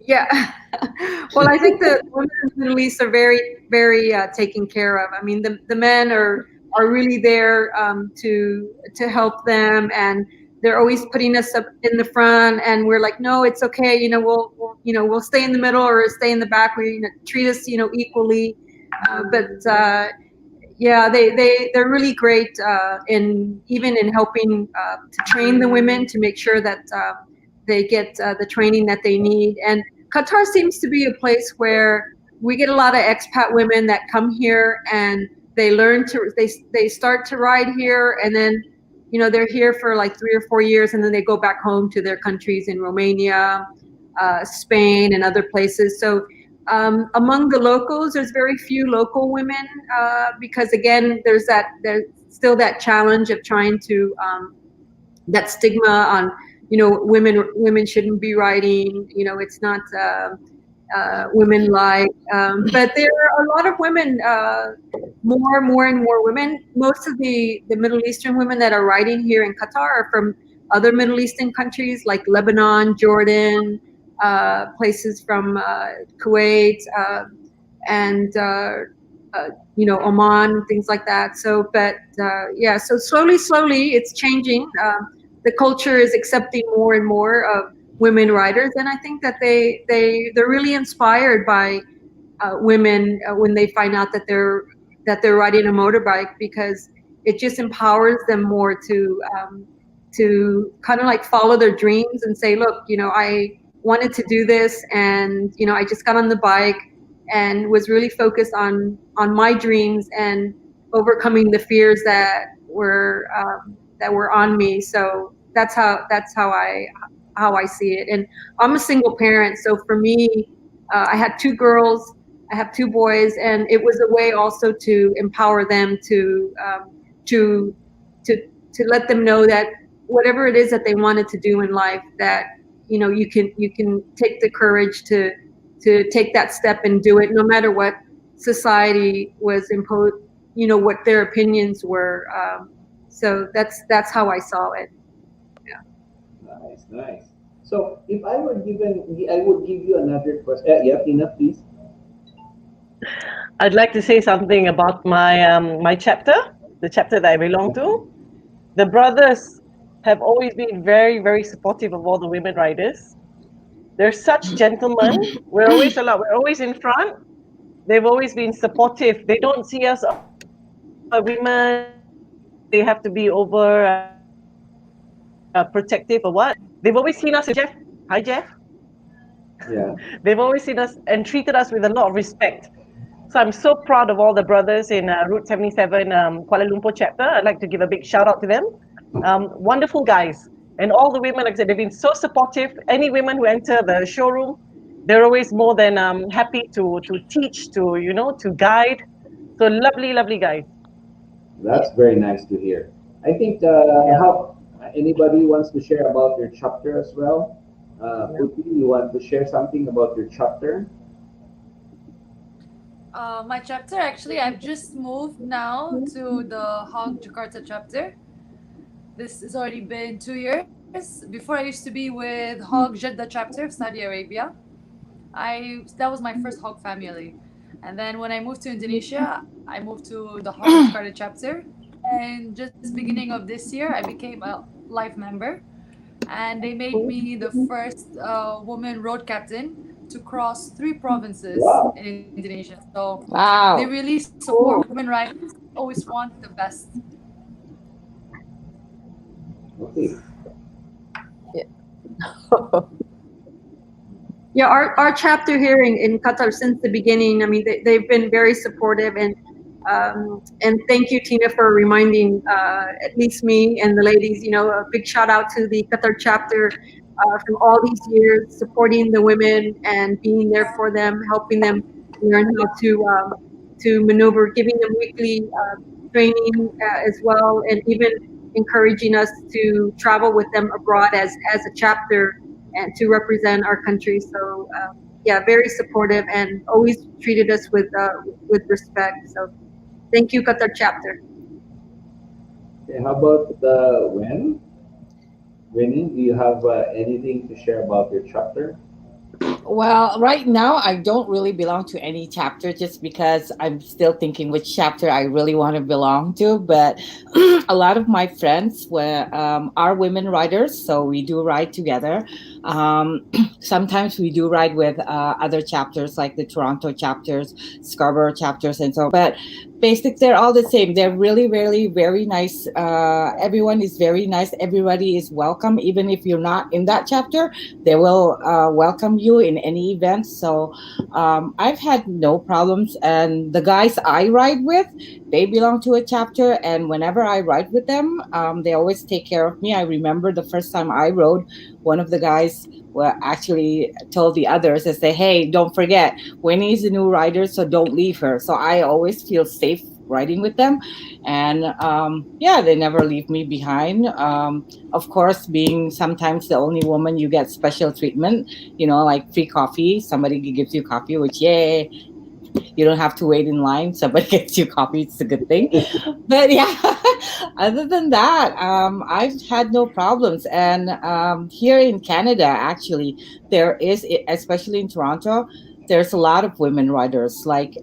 yeah. Well, I think the women in the Middle East are very taken care of. I mean, the men are really there to help them, and they're always putting us up in the front, and we're like, no, it's okay. We'll stay in the middle or stay in the back. We treat us equally, but. Yeah, they're really great in helping to train the women to make sure that they get the training that they need. And Qatar seems to be a place where we get a lot of expat women that come here and they learn to they start to ride here, and then they're here for like 3 or 4 years, and then they go back home to their countries in Romania, Spain, and other places. So among the locals, there's very few local women because again, there's still that challenge of trying to that stigma on women shouldn't be riding. It's not women like, but there are a lot of women, more and more women. Most of the Middle Eastern women that are riding here in Qatar are from other Middle Eastern countries like Lebanon, Jordan, places from Kuwait, and Oman, things like that. So, but yeah, so slowly it's changing. The culture is accepting more and more of women riders, and I think that they're really inspired by women when they find out that they're riding a motorbike, because it just empowers them more to kind of like follow their dreams and say, look, I wanted to do this, and I just got on the bike and was really focused on my dreams and overcoming the fears that were on me. So that's how I see it. And I'm a single parent, so for me, I had 2 girls, I have 2 boys, and it was a way also to empower them to let them know that whatever it is that they wanted to do in life, that you can take the courage to take that step and do it, no matter what society was imposed, what their opinions were. So that's how I saw it. Nice. So if I were given, I would give you another question. Yeah, Tina, please. I'd like to say something about my chapter, the chapter that I belong to. The brothers have always been very, very supportive of all the women riders. They're such gentlemen. We're always in front. They've always been supportive. They don't see us women. They have to be over protective or what. They've always seen us. Jeff, hi Jeff. Yeah. They've always seen us and treated us with a lot of respect. So I'm so proud of all the brothers in Route 77 Kuala Lumpur chapter. I'd like to give a big shout out to them. Wonderful guys. And all the women, like I said, they've been so supportive. Any women who enter the showroom, they're always more than happy to teach, to guide. So lovely guys. That's very nice to hear. I think how anybody wants to share about your chapter as well? Puti, you want to share something about your chapter? My chapter, actually, I've just moved now to the H.O.G Jakarta chapter. This has already been 2 years. Before, I used to be with H.O.G Jeddah chapter of Saudi Arabia. That was my first H.O.G family. And then when I moved to Indonesia, I moved to the H.O.G Jakarta chapter. And just beginning of this year, I became a life member. And they made me the first woman road captain to cross 3 provinces Wow. in Indonesia. So Wow. they really support women rights. Always want the best. Okay. Yeah, our chapter here in Qatar since the beginning. I mean, they've been very supportive, and thank you, Tina, for reminding at least me and the ladies. You know, a big shout out to the Qatar chapter from all these years supporting the women and being there for them, helping them learn how to maneuver, giving them weekly training as well, and even encouraging us to travel with them abroad as a chapter and to represent our country. So yeah, very supportive and always treated us with respect. So thank you, Qatar chapter. Okay, how about Wenni, do you have anything to share about your chapter? Well, right now I don't really belong to any chapter just because I'm still thinking which chapter I really want to belong to. But a lot of my friends are women riders, so we do ride together. Sometimes we do ride with other chapters like the Toronto chapters, Scarborough chapters, and so. But basically, they're all the same. They're really, really, very nice. Everyone is very nice. Everybody is welcome, even if you're not in that chapter. They will welcome you in any event. So I've had no problems. And the guys I ride with, they belong to a chapter. And whenever I ride with them, they always take care of me. I remember the first time I rode, one of the guys actually told the others to say, hey, don't forget, Wenni's a new rider, so don't leave her. So I always feel safe riding with them. And yeah, they never leave me behind. Of course, being sometimes the only woman, you get special treatment, like free coffee. Somebody gives you coffee, which, yay, you don't have to wait in line. Somebody gets you coffee. It's a good thing. But yeah, other than that, I've had no problems. And here in Canada, actually, there is, especially in Toronto, there's a lot of women riders. Like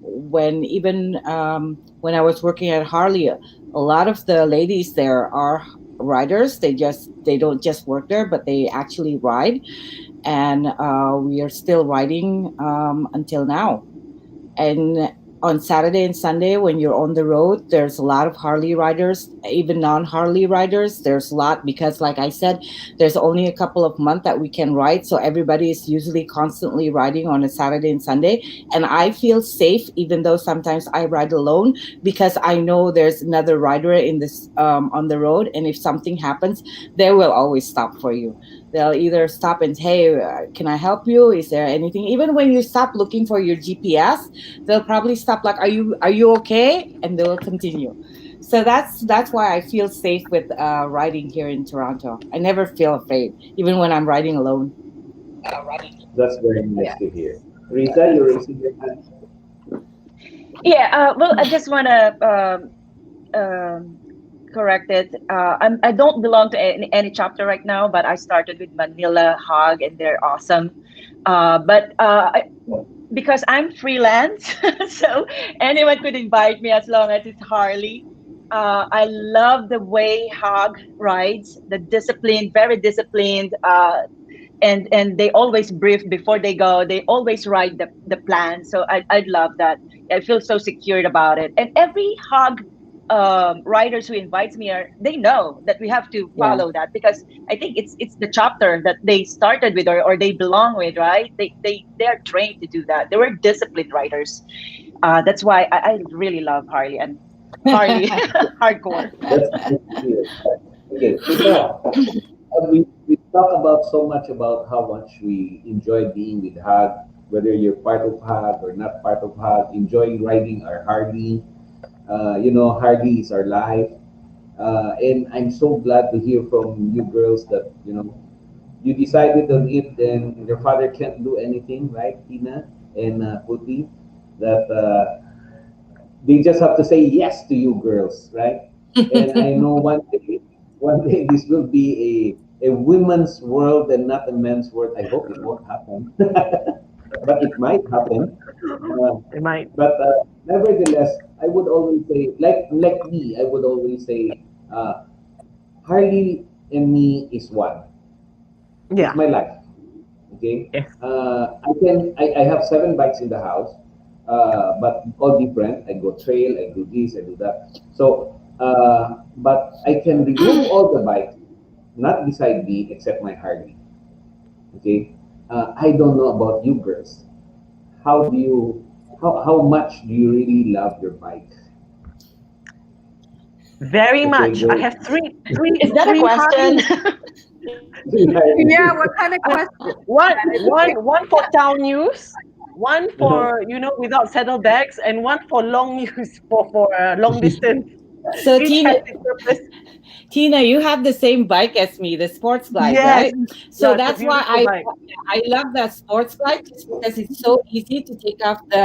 when I was working at Harley, a lot of the ladies there are riders. They don't just work there, but they actually ride. And we are still riding until now. And on Saturday and Sunday, when you're on the road, there's a lot of Harley riders, even non-Harley riders. There's a lot because, like I said, there's only a couple of months that we can ride. So everybody is usually constantly riding on a Saturday and Sunday. And I feel safe, even though sometimes I ride alone, because I know there's another rider in this on the road. And if something happens, they will always stop for you. They'll either stop and, hey, can I help you? Is there anything? Even when you stop looking for your GPS, they'll probably stop like, are you okay? And they'll continue. So that's why I feel safe with riding here in Toronto. I never feel afraid, even when I'm riding alone. That's very nice to hear. Riza, you're raising your hand. Yeah, well, I just want to correct it. I don't belong to any chapter right now, but I started with Manila H.O.G, and they're awesome. Because I'm freelance, so anyone could invite me as long as it's Harley. I love the way H.O.G rides, the discipline, very disciplined. And they always brief before they go. They always write the plan. So I love that. I feel so secured about it. And every H.O.G writers who invites me they know that we have to follow that, because I think it's the chapter that they started with, or they belong with, right? They are trained to do that. They were disciplined writers. That's why I really love Harley and Harley hardcore. That's good to hear. Okay, Tina, we talk about so much about how much we enjoy being with H.O.G, whether you're part of H.O.G or not part of H.O.G, enjoy riding our Harley. Harley is our life. And I'm so glad to hear from you girls that, you decided on it and your father can't do anything, right, Tina and Puti? That they just have to say yes to you girls, right? And I know one day this will be a women's world and not a men's world. I hope it won't happen, but it might happen. It might. But nevertheless, I would always say, like me, I would always say, Harley and me is one. Yeah. It's my life. Okay, Yes. I have 7 bikes in the house, but all different. I go trail, I do this, I do that. So, but I can remove all the bikes, not beside me, except my Harley. Okay, I don't know about you girls. How do you, how much do you really love your bike? Very Okay, much. I go. have three, Is that a three question? Harleys. Yeah, what kind of question? One for town use, one for without saddlebags, and one for long use for long distance. So Each has its purpose. Tina, you have the same bike as me, the sports glide, Yes, right? So yeah, it's a that's why beautiful bike. I love that sports glide just because it's so easy to take off the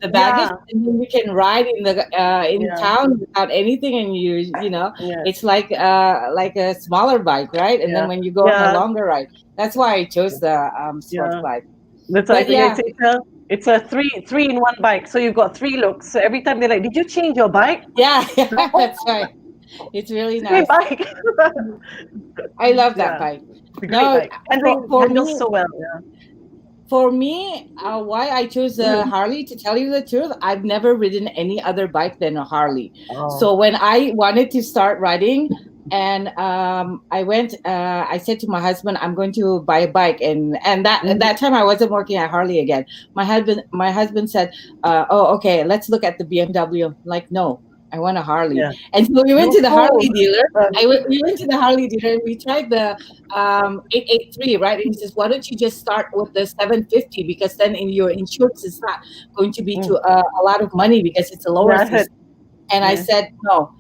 baggage, Yeah, and then we can ride in yeah, town without anything, and you know yeah, it's like a smaller bike, right? And then yeah, when you go on a yeah, longer ride, that's why I chose the sports yeah. glide. That's why I But say yeah, it's a three in one bike. So you've got 3 looks. So every time they're like, "Did you change your bike?" yeah, No, that's right. It's really same nice. bike. I love that Yeah, bike. it's a great No, bike. Handles so well. Yeah. for me, why I chose a Mm. Harley, to tell you the truth, I've never ridden any other bike than a Harley. Oh. So when I wanted to start riding, and I said to my husband, I'm going to buy a bike, and that at that time I wasn't working at Harley again. My husband said, "Oh, okay, let's look at the BMW." I'm like, no, I want a Harley. Yeah. And so we went No, to the Harley dealer. uh, We went to the Harley dealer and we tried the 883, right? And he says, why don't you just start with the 750, because then in your insurance is not going to be to a lot of money because it's a lower yeah, I CC. heard. And I Yeah. said, no.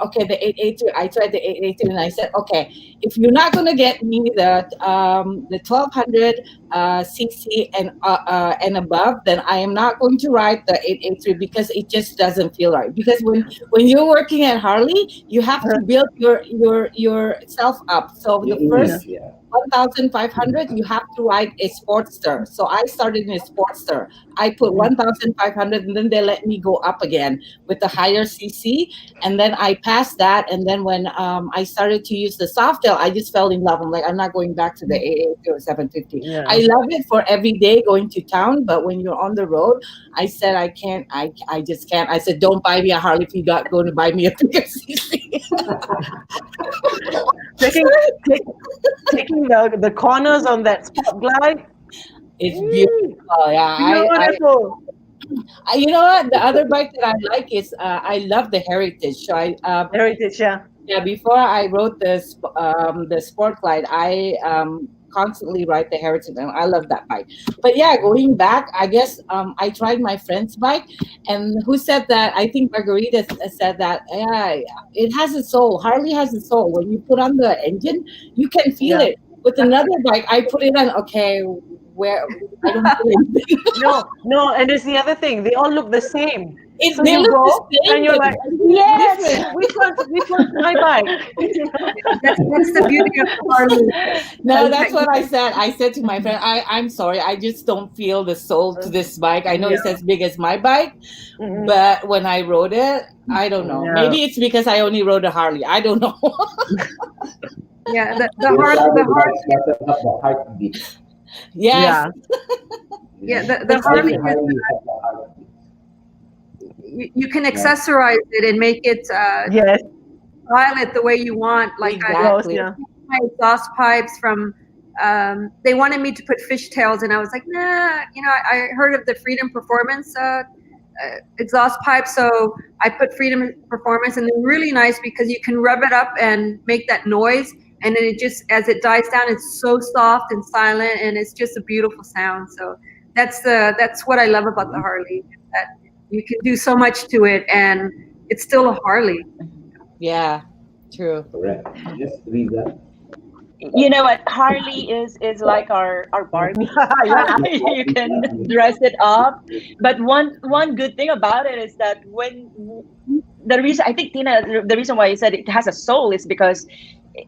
Okay, the 883. I tried the 883, and I said, okay, if you're not going to get me the 1200 cc and above, then I am not going to ride the 883 because it just doesn't feel right. Because when you're working at Harley, you have to build yourself up. So Your the first image, yeah. 1,500, you have to ride a Sportster. So I started in a Sportster. I put 1,500, and then they let me go up again with the higher CC. And then I passed that. And then when I started to use the Softail, I just fell in love. I'm like, I'm not going back to the 880 or 750. Yeah. I love it for every day going to town. But when you're on the road, I said, I can't. I just can't. I said, don't buy me a Harley if you're not going to buy me a bigger CC. taking the corners on that sport glide. It's beautiful. Yeah, Beautiful. you know what? The other bike that I like is I love the Heritage. So Heritage, yeah. before I rode the Sport Glide, I constantly ride the Heritage, and I love that bike. But yeah, going back, I guess I tried my friend's bike, and who said that? I think Margarita said that. Yeah, it has a soul. Harley has a soul. When you put on the engine, you can feel Yeah. it. With another bike, I put it on. Okay, where I don't feel anything. No, and there's the other thing. They all look the same. So They you look the go same, and you're but like, Yes. different. Which one's my bike? That's the beauty of the Harley. No, that's what I said. I said to my friend, I'm sorry, I just don't feel the soul to this bike. I know it's as big as my bike, but when I rode it, I don't know. Yeah. Maybe it's because I only rode a Harley. I don't know. Yeah, the Your Harley, Harley the Harley, bikes doesn't have the heartbeat. Yes. yeah, the That's Harley. Every Harley has the heartbeat. You can accessorize it and make it Yes. style it the way you want. Like Exactly. Yeah. my exhaust pipes from. They wanted me to put fishtails, and I was like, nah. I heard of the Freedom Performance exhaust pipe, so I put Freedom Performance, and they're really nice because you can rev it up and make that noise, and then it just, as it dies down, it's so soft and silent, and it's just a beautiful sound. So that's what I love about the Harley, that you can do so much to it, and it's still a Harley. Yeah, true. Correct. Yes, Riza. You know what? Harley is like our Barbie. Yeah. You can dress it up. But one good thing about it is that when the reason, I think, Tina, the reason why you said it has a soul is because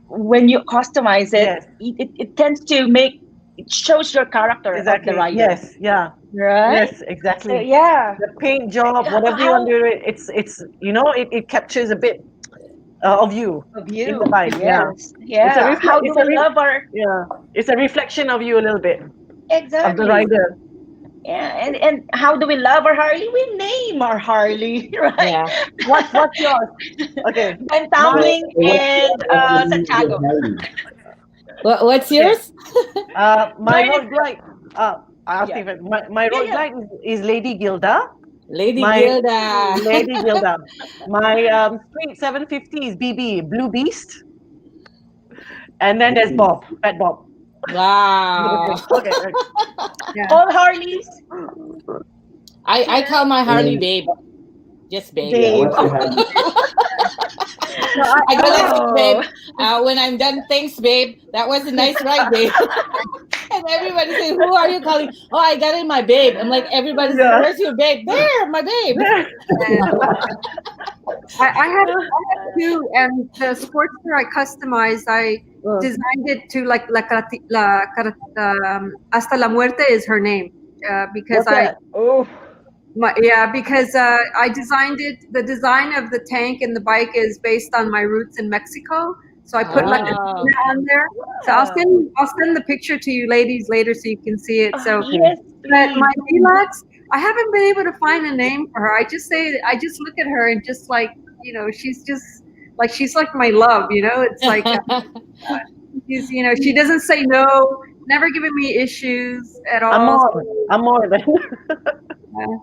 when you customize it, Yes. it tends to make, it shows your character Exactly. of the rider. Yes. Yeah. Right? Yes. Exactly. So, yeah. The paint job, whatever you want to do, it captures a bit of you Of in you. the bike. Yeah, Yes. Yeah. How do we love our yeah, it's a reflection of you a little bit of the exactly? rider. Yeah, and how do we love our Harley? We name our Harley, right? Yeah. What's yours? Okay, I'm my tumbling What's and the name of your Santiago. Harley? What's okay. yours? My Mine is road glide. I'll yeah. see if my Yeah, road yeah. glide is Lady Gilda. Lady My Gilda. Lady Gilda. My street 750 is BB Blue Beast, and then there's Maybe. Bob, Fat Bob. Wow. Okay, right. Yeah. All Harleys, I call my Harley And babe. Just babe. yeah, babe. what's your Harley? So I go like this, babe. Oh, When I'm done, thanks, babe. That was a nice ride, babe. And everybody say, "Who are you calling?" Oh, I got in my babe. I'm like, everybody says, Yeah. "Where's your babe?" There, my babe. I had two, and the Sportster I customized. I designed it to like Hasta la Muerte is her name, because What's that? oh, because I designed it. The design of the tank and the bike is based on my roots in Mexico. So I put like a Ah. Tina on there. So I'll send the picture to you ladies later so you can see it. So yes, but my please. deluxe, I haven't been able to find a name for her. I just look at her and just like, she's like my love, It's like she doesn't say no, never giving me issues at all. Amor. Then.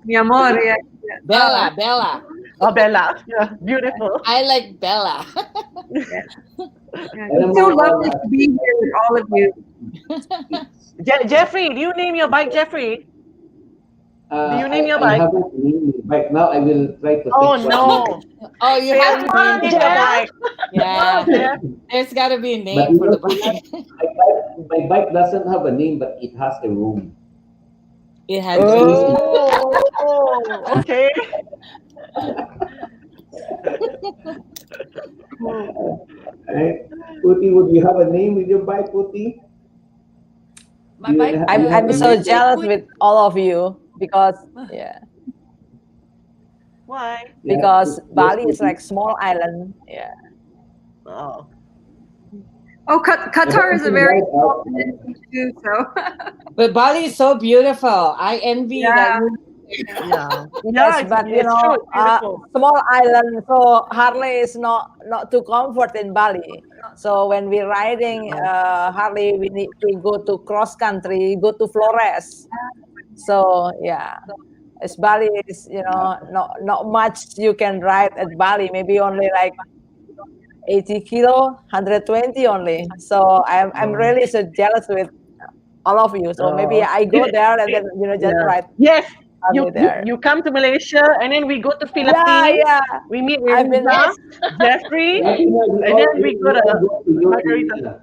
Mi amor, yeah. Bella, Bella. Oh, Bella. Yeah, beautiful. I like Bella. Yeah. It's so lovely to be here with all of you. Jeffrey, do you name your bike Jeffrey? Do you name your I bike? haven't named it right now. I will try to Oh think no! Oh, you have to Come on, name Name your the Jeff. bike. Yeah. Jeff. There's got to be a But name you for know the bike. my bike doesn't have a name, but it has a room. It has It's easy. Oh, okay. Right? Puti, would you have a name with your bike, Puti? My bike. I'm we're so gonna say jealous Puti. with all of you because yeah, Why? because Yes, Bali is Puti. like small island. Yeah. Oh. Oh, Qatar is a very small peninsula too, so But Bali is so beautiful. I envy that. Yeah. Yes, Yeah, but it's true. It's beautiful. small island, so Harley is not too comfort in Bali. So when we're riding Harley, we need to go to cross country, go to Flores. So yeah, as Bali is not much you can ride at Bali. Maybe only like 80 kilo, 120 only. So I'm really so jealous with all of you. So maybe I go there and then just Yeah. ride Yes. Harley there. You come to Malaysia and then we go to Yeah, Philippines. yeah. We meet I've been Riza, Yes. Jeffrey, We and all, then we, we we go to all go to Margarita. Malaysia.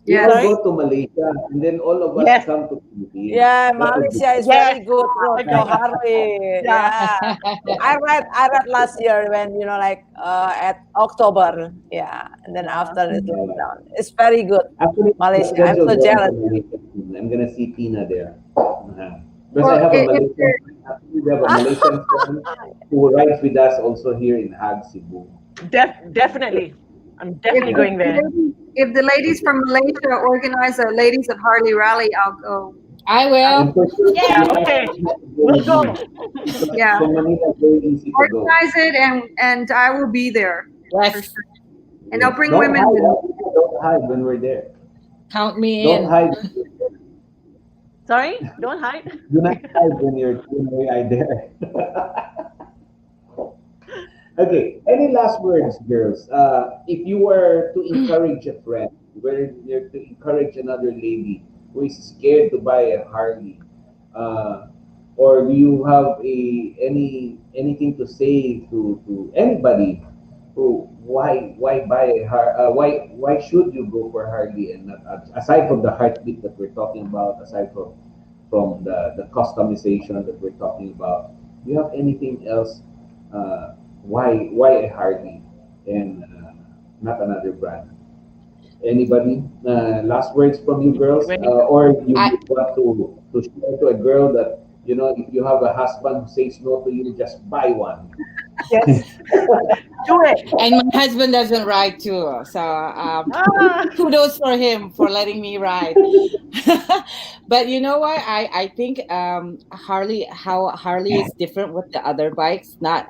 We yes. all Sorry? go to Malaysia, and then all of us Yes. come to Philippines. Yeah, That would be Malaysia is Yes. very good road for Harley. Yeah. Yeah. I read last year when at October. Yeah. And then after it lockdown. It's very good. Actually, I'm Malaysia. I'm scheduled so going to jealous. Malaysia soon. I'm gonna see Tina there. Because I Well, have a if Malaysian, actually, we have a Malaysian friend who rides with us also here in H.O.G, Cebu. Definitely. I'm definitely going there. if the ladies from Malaysia organize a Ladies of Harley rally, I'll go. I will. And for sure, Yeah. Okay. We'll go. Yeah. From Manila, very easy to go. Organize it, and I will be there for Yes. sure. And I'll bring Don't women hide, with me. don't hide when we're there. Count me Don't in. hide. Sorry? Don't hide. Do not hide when we are there. Okay. Any last words, girls? If you were to encourage a friend, were you to encourage another lady who is scared to buy a Harley, or do you have anything to say to anybody who why buy a why should you go for Harley and not aside from the heartbeat that we're talking about, aside from the customization that we're talking about, do you have anything else? Why a Harley and not another brand? Anybody? Last words from you girls, or you I- would want to share to a girl that if you have a husband who says no to you, just buy one. Yes. Do it. And my husband doesn't ride too, so kudos for him for letting me ride. But you know what? I think how Harley is different with the other bikes. Not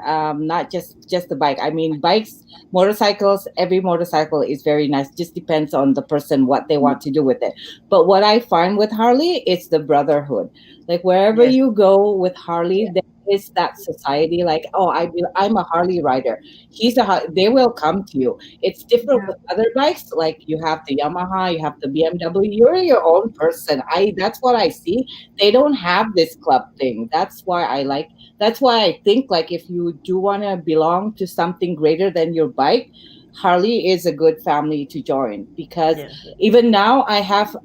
just the bike. I mean, bikes, motorcycles. Every motorcycle is very nice. Just depends on the person what they want to do with it. But what I find with Harley, it's the brotherhood. Like wherever Yes. you go with Harley, there is that society. Like, oh, I'm a Harley rider. They will come to you. It's different with other bikes. Like you have the Yamaha, you have the BMW. You're your own person. That's what I see. They don't have this club thing. That's why I like. That's why I think like if you do want to belong to something greater than your bike, Harley is a good family to join because Yes. even now I have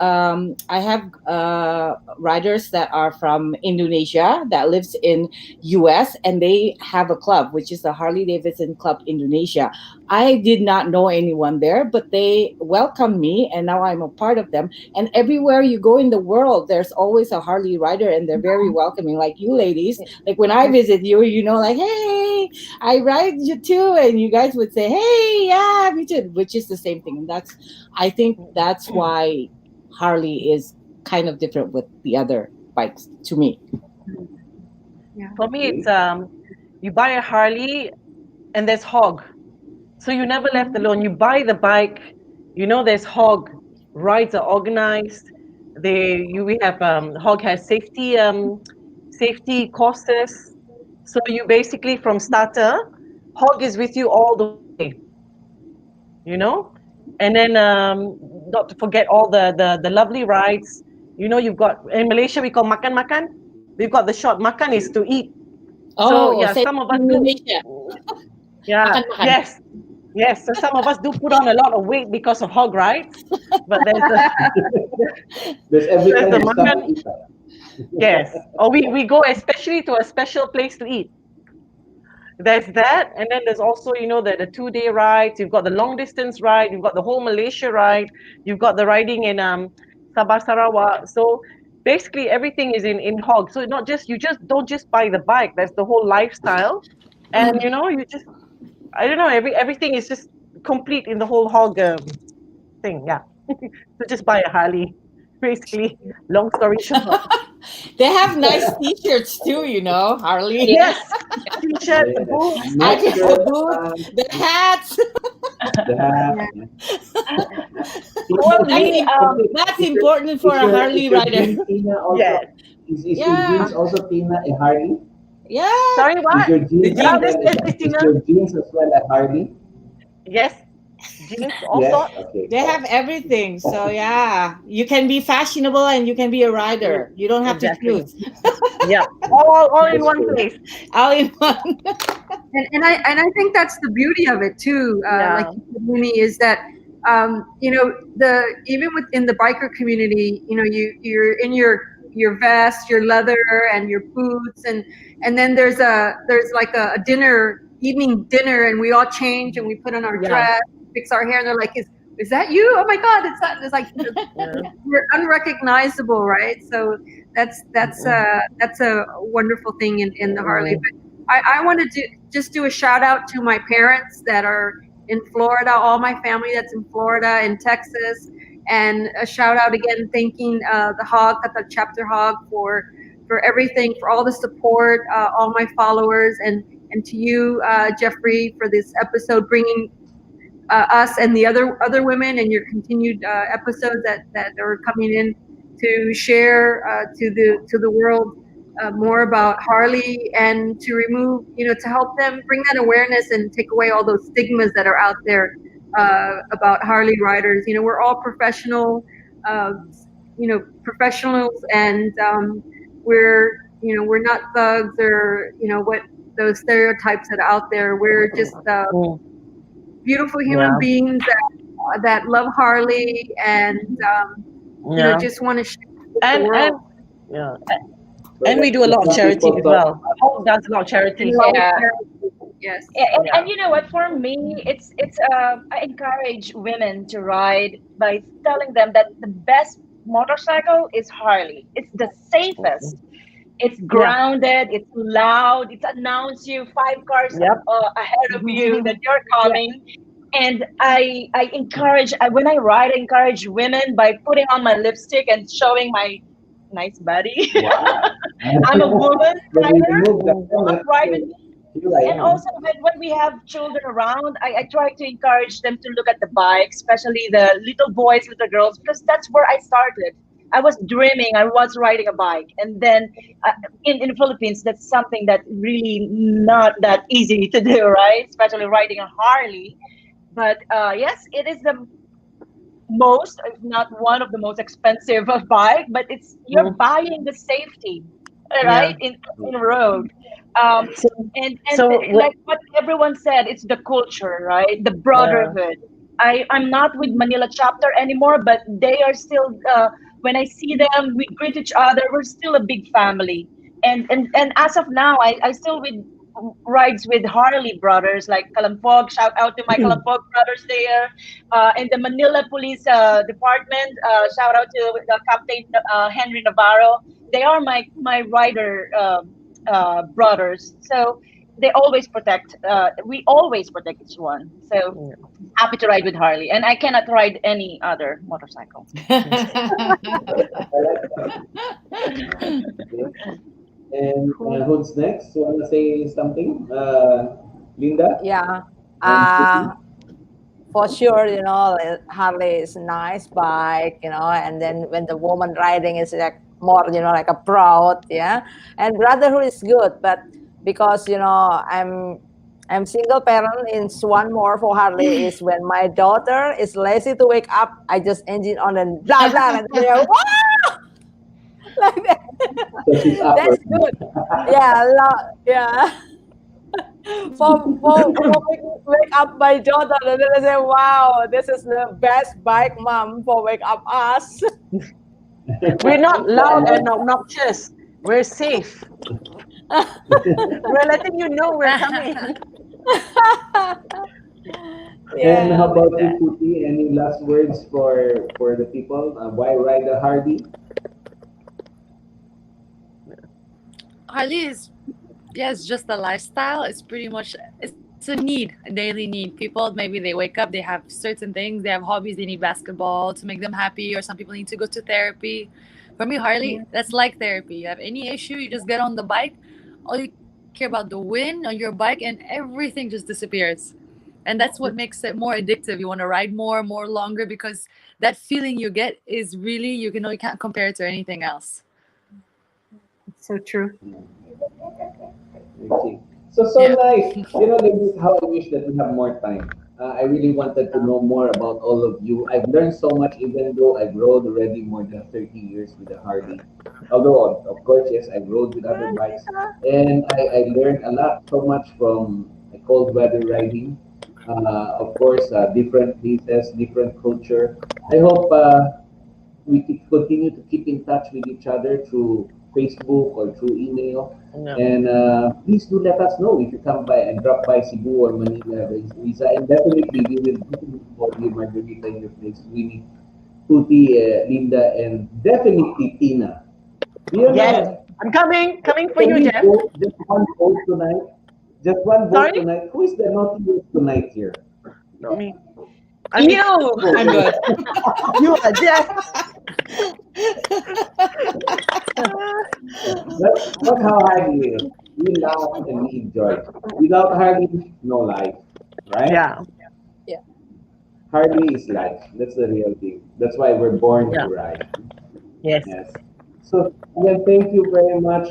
riders that are from Indonesia that lives in US, and they have a club which is the Harley-Davidson Club Indonesia. I did not know anyone there, but they welcomed me and now I'm a part of them. And everywhere you go in the world, there's always a Harley rider and they're very welcoming. Like you ladies, like when I visit you, like, hey, I ride you too. And you guys would say, hey, yeah, me too, which is the same thing. And I think that's why Harley is kind of different with the other bikes to me. For me, it's you buy a Harley and there's H.O.G. So you never left alone. You buy the bike, there's H.O.G. Rides are organized. We have H.O.G has safety courses. So you basically from starter, H.O.G is with you all the way. And then not to forget all the lovely rides. You've got in Malaysia we call makan makan. We've got the short makan is to eat. So Oh, yeah, same some of us in do. Indonesia. Yeah, Makan, makan. yes. So some of us do put on a lot of weight because of H.O.G rides, but There's every there's kind the of stuff to makan. eat. Yes, or we go especially to a special place to eat. There's that, and then there's also the 2-day rides. You've got the long distance ride. You've got the whole Malaysia ride. You've got the riding in Sabah Sarawak. So basically everything is in H.O.G. So you just don't just buy the bike. That's the whole lifestyle, and you just I don't know everything is just complete in the whole H.O.G thing. Yeah, so just buy a Harley. Basically, long story short. They have nice T-shirts too, Harley. Yes, t-shirt, the boots. I get the Sweatshirts, boots, the hats. the hat. Well, me, That's important for a Harley Is your rider. jeans, Tina, also? Yes. Is your Yeah. jeans also, Tina, a Harley? Yeah. Sorry, Is what? your jeans, jeans. is your jeans as well a Harley? Yes, jeans, all Yes. sorts. Okay. They have everything. So yeah, you can be fashionable and you can be a rider. You don't have Exactly. to choose. Yeah, all in That's one true. place. All in one. And I think that's the beauty of it too. Yeah. Like you said, Wenni, is that even within the biker community, you're in your vest, your leather, and your boots, and then there's like a evening dinner, and we all change and we put on our Yeah. dress, fix our hair, and they're like, is that you? Oh my God, it's that. It's like we're unrecognizable, right? So that's a wonderful thing in the Harley. But I want to just do a shout out to my parents that are in Florida, all my family that's in Florida and Texas, and a shout out again, thanking the H.O.G, the chapter H.O.G for everything, for all the support, all my followers, and to you, Jeffrey, for this episode, bringing us and the other women and your continued episodes that are coming in to share to the world more about Harley, and to remove, to help them bring that awareness and take away all those stigmas that are out there about Harley riders. We're all professionals, and we're not thugs or what those stereotypes that are out there. We're just beautiful human beings that love Harley, and just want to share with the world. And we do a lot of charity as well. H.O.G does a lot of charity. Yeah. Yes. And you know what? For me, it's I encourage women to ride by telling them that the best motorcycle is Harley. It's the safest. It's grounded. It's loud. It's announced you 5 cars Yep. ahead of you that you're Yeah. coming. And I encourage when I ride, I encourage women by putting on my lipstick and showing my nice body. Wow. I'm a woman When we rider. remove that Come ride with me. here I And am. also when we have children around, I try to encourage them to look at the bike, especially the little boys, little girls, because that's where I started. I was dreaming, I was riding a bike. And then in the Philippines, that's something that really not that easy to do, right? Especially riding a Harley. But yes, it is the most, if not one of the most expensive of bike, but it's you're buying the safety, right? In road. Um, So, and like what everyone said, it's the culture, right? The brotherhood. I'm not with Manila chapter anymore, but they are still. When I see them, we greet each other. We're still a big family. And as of now, I still with rides with Harley brothers like Kalampog. Shout out to my Kalampog brothers there, and the Manila Police Department. Shout out to Captain Henry Navarro. They are my rider brothers. So they always protect. We always protect each one. So happy to ride with Harley, and I cannot ride any other motorcycle. And who's next? Want to say something? Linda? Yeah. And Puti? For sure, Harley is nice bike, and then when the woman riding is like more, like a proud, yeah. And brotherhood is good, but because I'm single parent. In one more for Harley is when my daughter is lazy to wake up, I just engine on and blah blah, and they are, "Wah!" like that. So she's up That's already. good. Yeah, yeah. For wake up my daughter, and then I say, "Wow, this is the best bike, mom, for wake up us." we're not loud and obnoxious. We're safe. We're letting you know we're coming. And how like about you, that. Puti? Any last words for the people? Why ride a Harley? Harley is, yeah, it's just a lifestyle. It's pretty much, it's a need, a daily need. People, maybe they wake up, they have certain things, they have hobbies, they need basketball to make them happy, or some people need to go to therapy. For me, Harley, that's like therapy. You have any issue, you just get on the bike, all you care about the wind on your bike, and everything just disappears. And that's what makes it more addictive. You want to ride more longer, because that feeling you get is really, you can't compare it to anything else. So true. Okay. So Yeah. nice. This is how I wish that we have more time. I really wanted to know more about all of you. I've learned so much, even though I've rode already more than 30 years with a Harley. Although, of course, yes, I've rode with other bikes. And I learned a lot, so much from cold weather riding. Of course, different places, different culture. I hope we continue to keep in touch with each other through Facebook or through email. No. And please do let us know if you come by and drop by Cebu or Manila, Riza. And definitely we will definitely call you Margarita in your place, Wenni, Puti, Linda, and definitely Tina. Do you Yes, know? I'm coming for Can you, we Jeff. vote just one vote tonight? Just one vote Sorry? tonight. Who is the naughtiest tonight here? Not me. You, I'm good. You are Jeff. That's how Harley is. We laugh and we enjoy. Without Harley, no life, right? Yeah. Harley is life. That's the real thing. That's why we're born Yeah. to ride. Yes. Yes. So again, thank you very much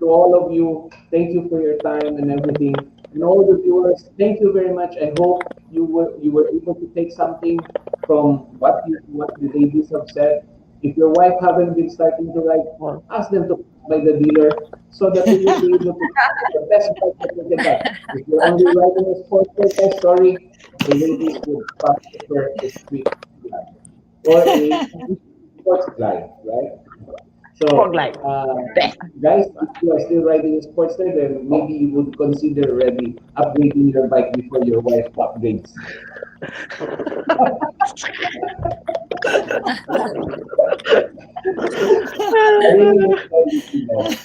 to all of you. Thank you for your time and everything. And all the viewers, thank you very much. I hope you were able to take something from what the ladies have said. If your wife haven't been starting to ride, Well, ask them to buy the dealer so that they will be able to get the best bike that they can buy. If you're only riding a sports bike, sorry, the ladies would probably prefer a street glide or a sports glide, right? So, Fog light. guys, if you are still riding a Sportster, then maybe you would consider already upgrading your bike before your wife upgrades. Really exciting, guys.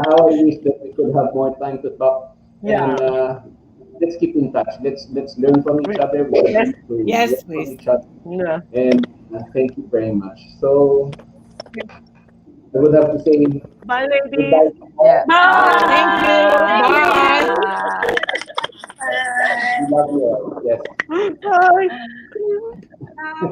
How I wish that we could have more time to talk. Yeah. And let's keep in touch. Let's learn from each other. We Yes. Yes, learn from please. each other. Yeah. And thank you very much. So I would have to say Bye, ladies. goodbye. Yeah. Thank you. Bye. We love you all. Yes. Bye. Um,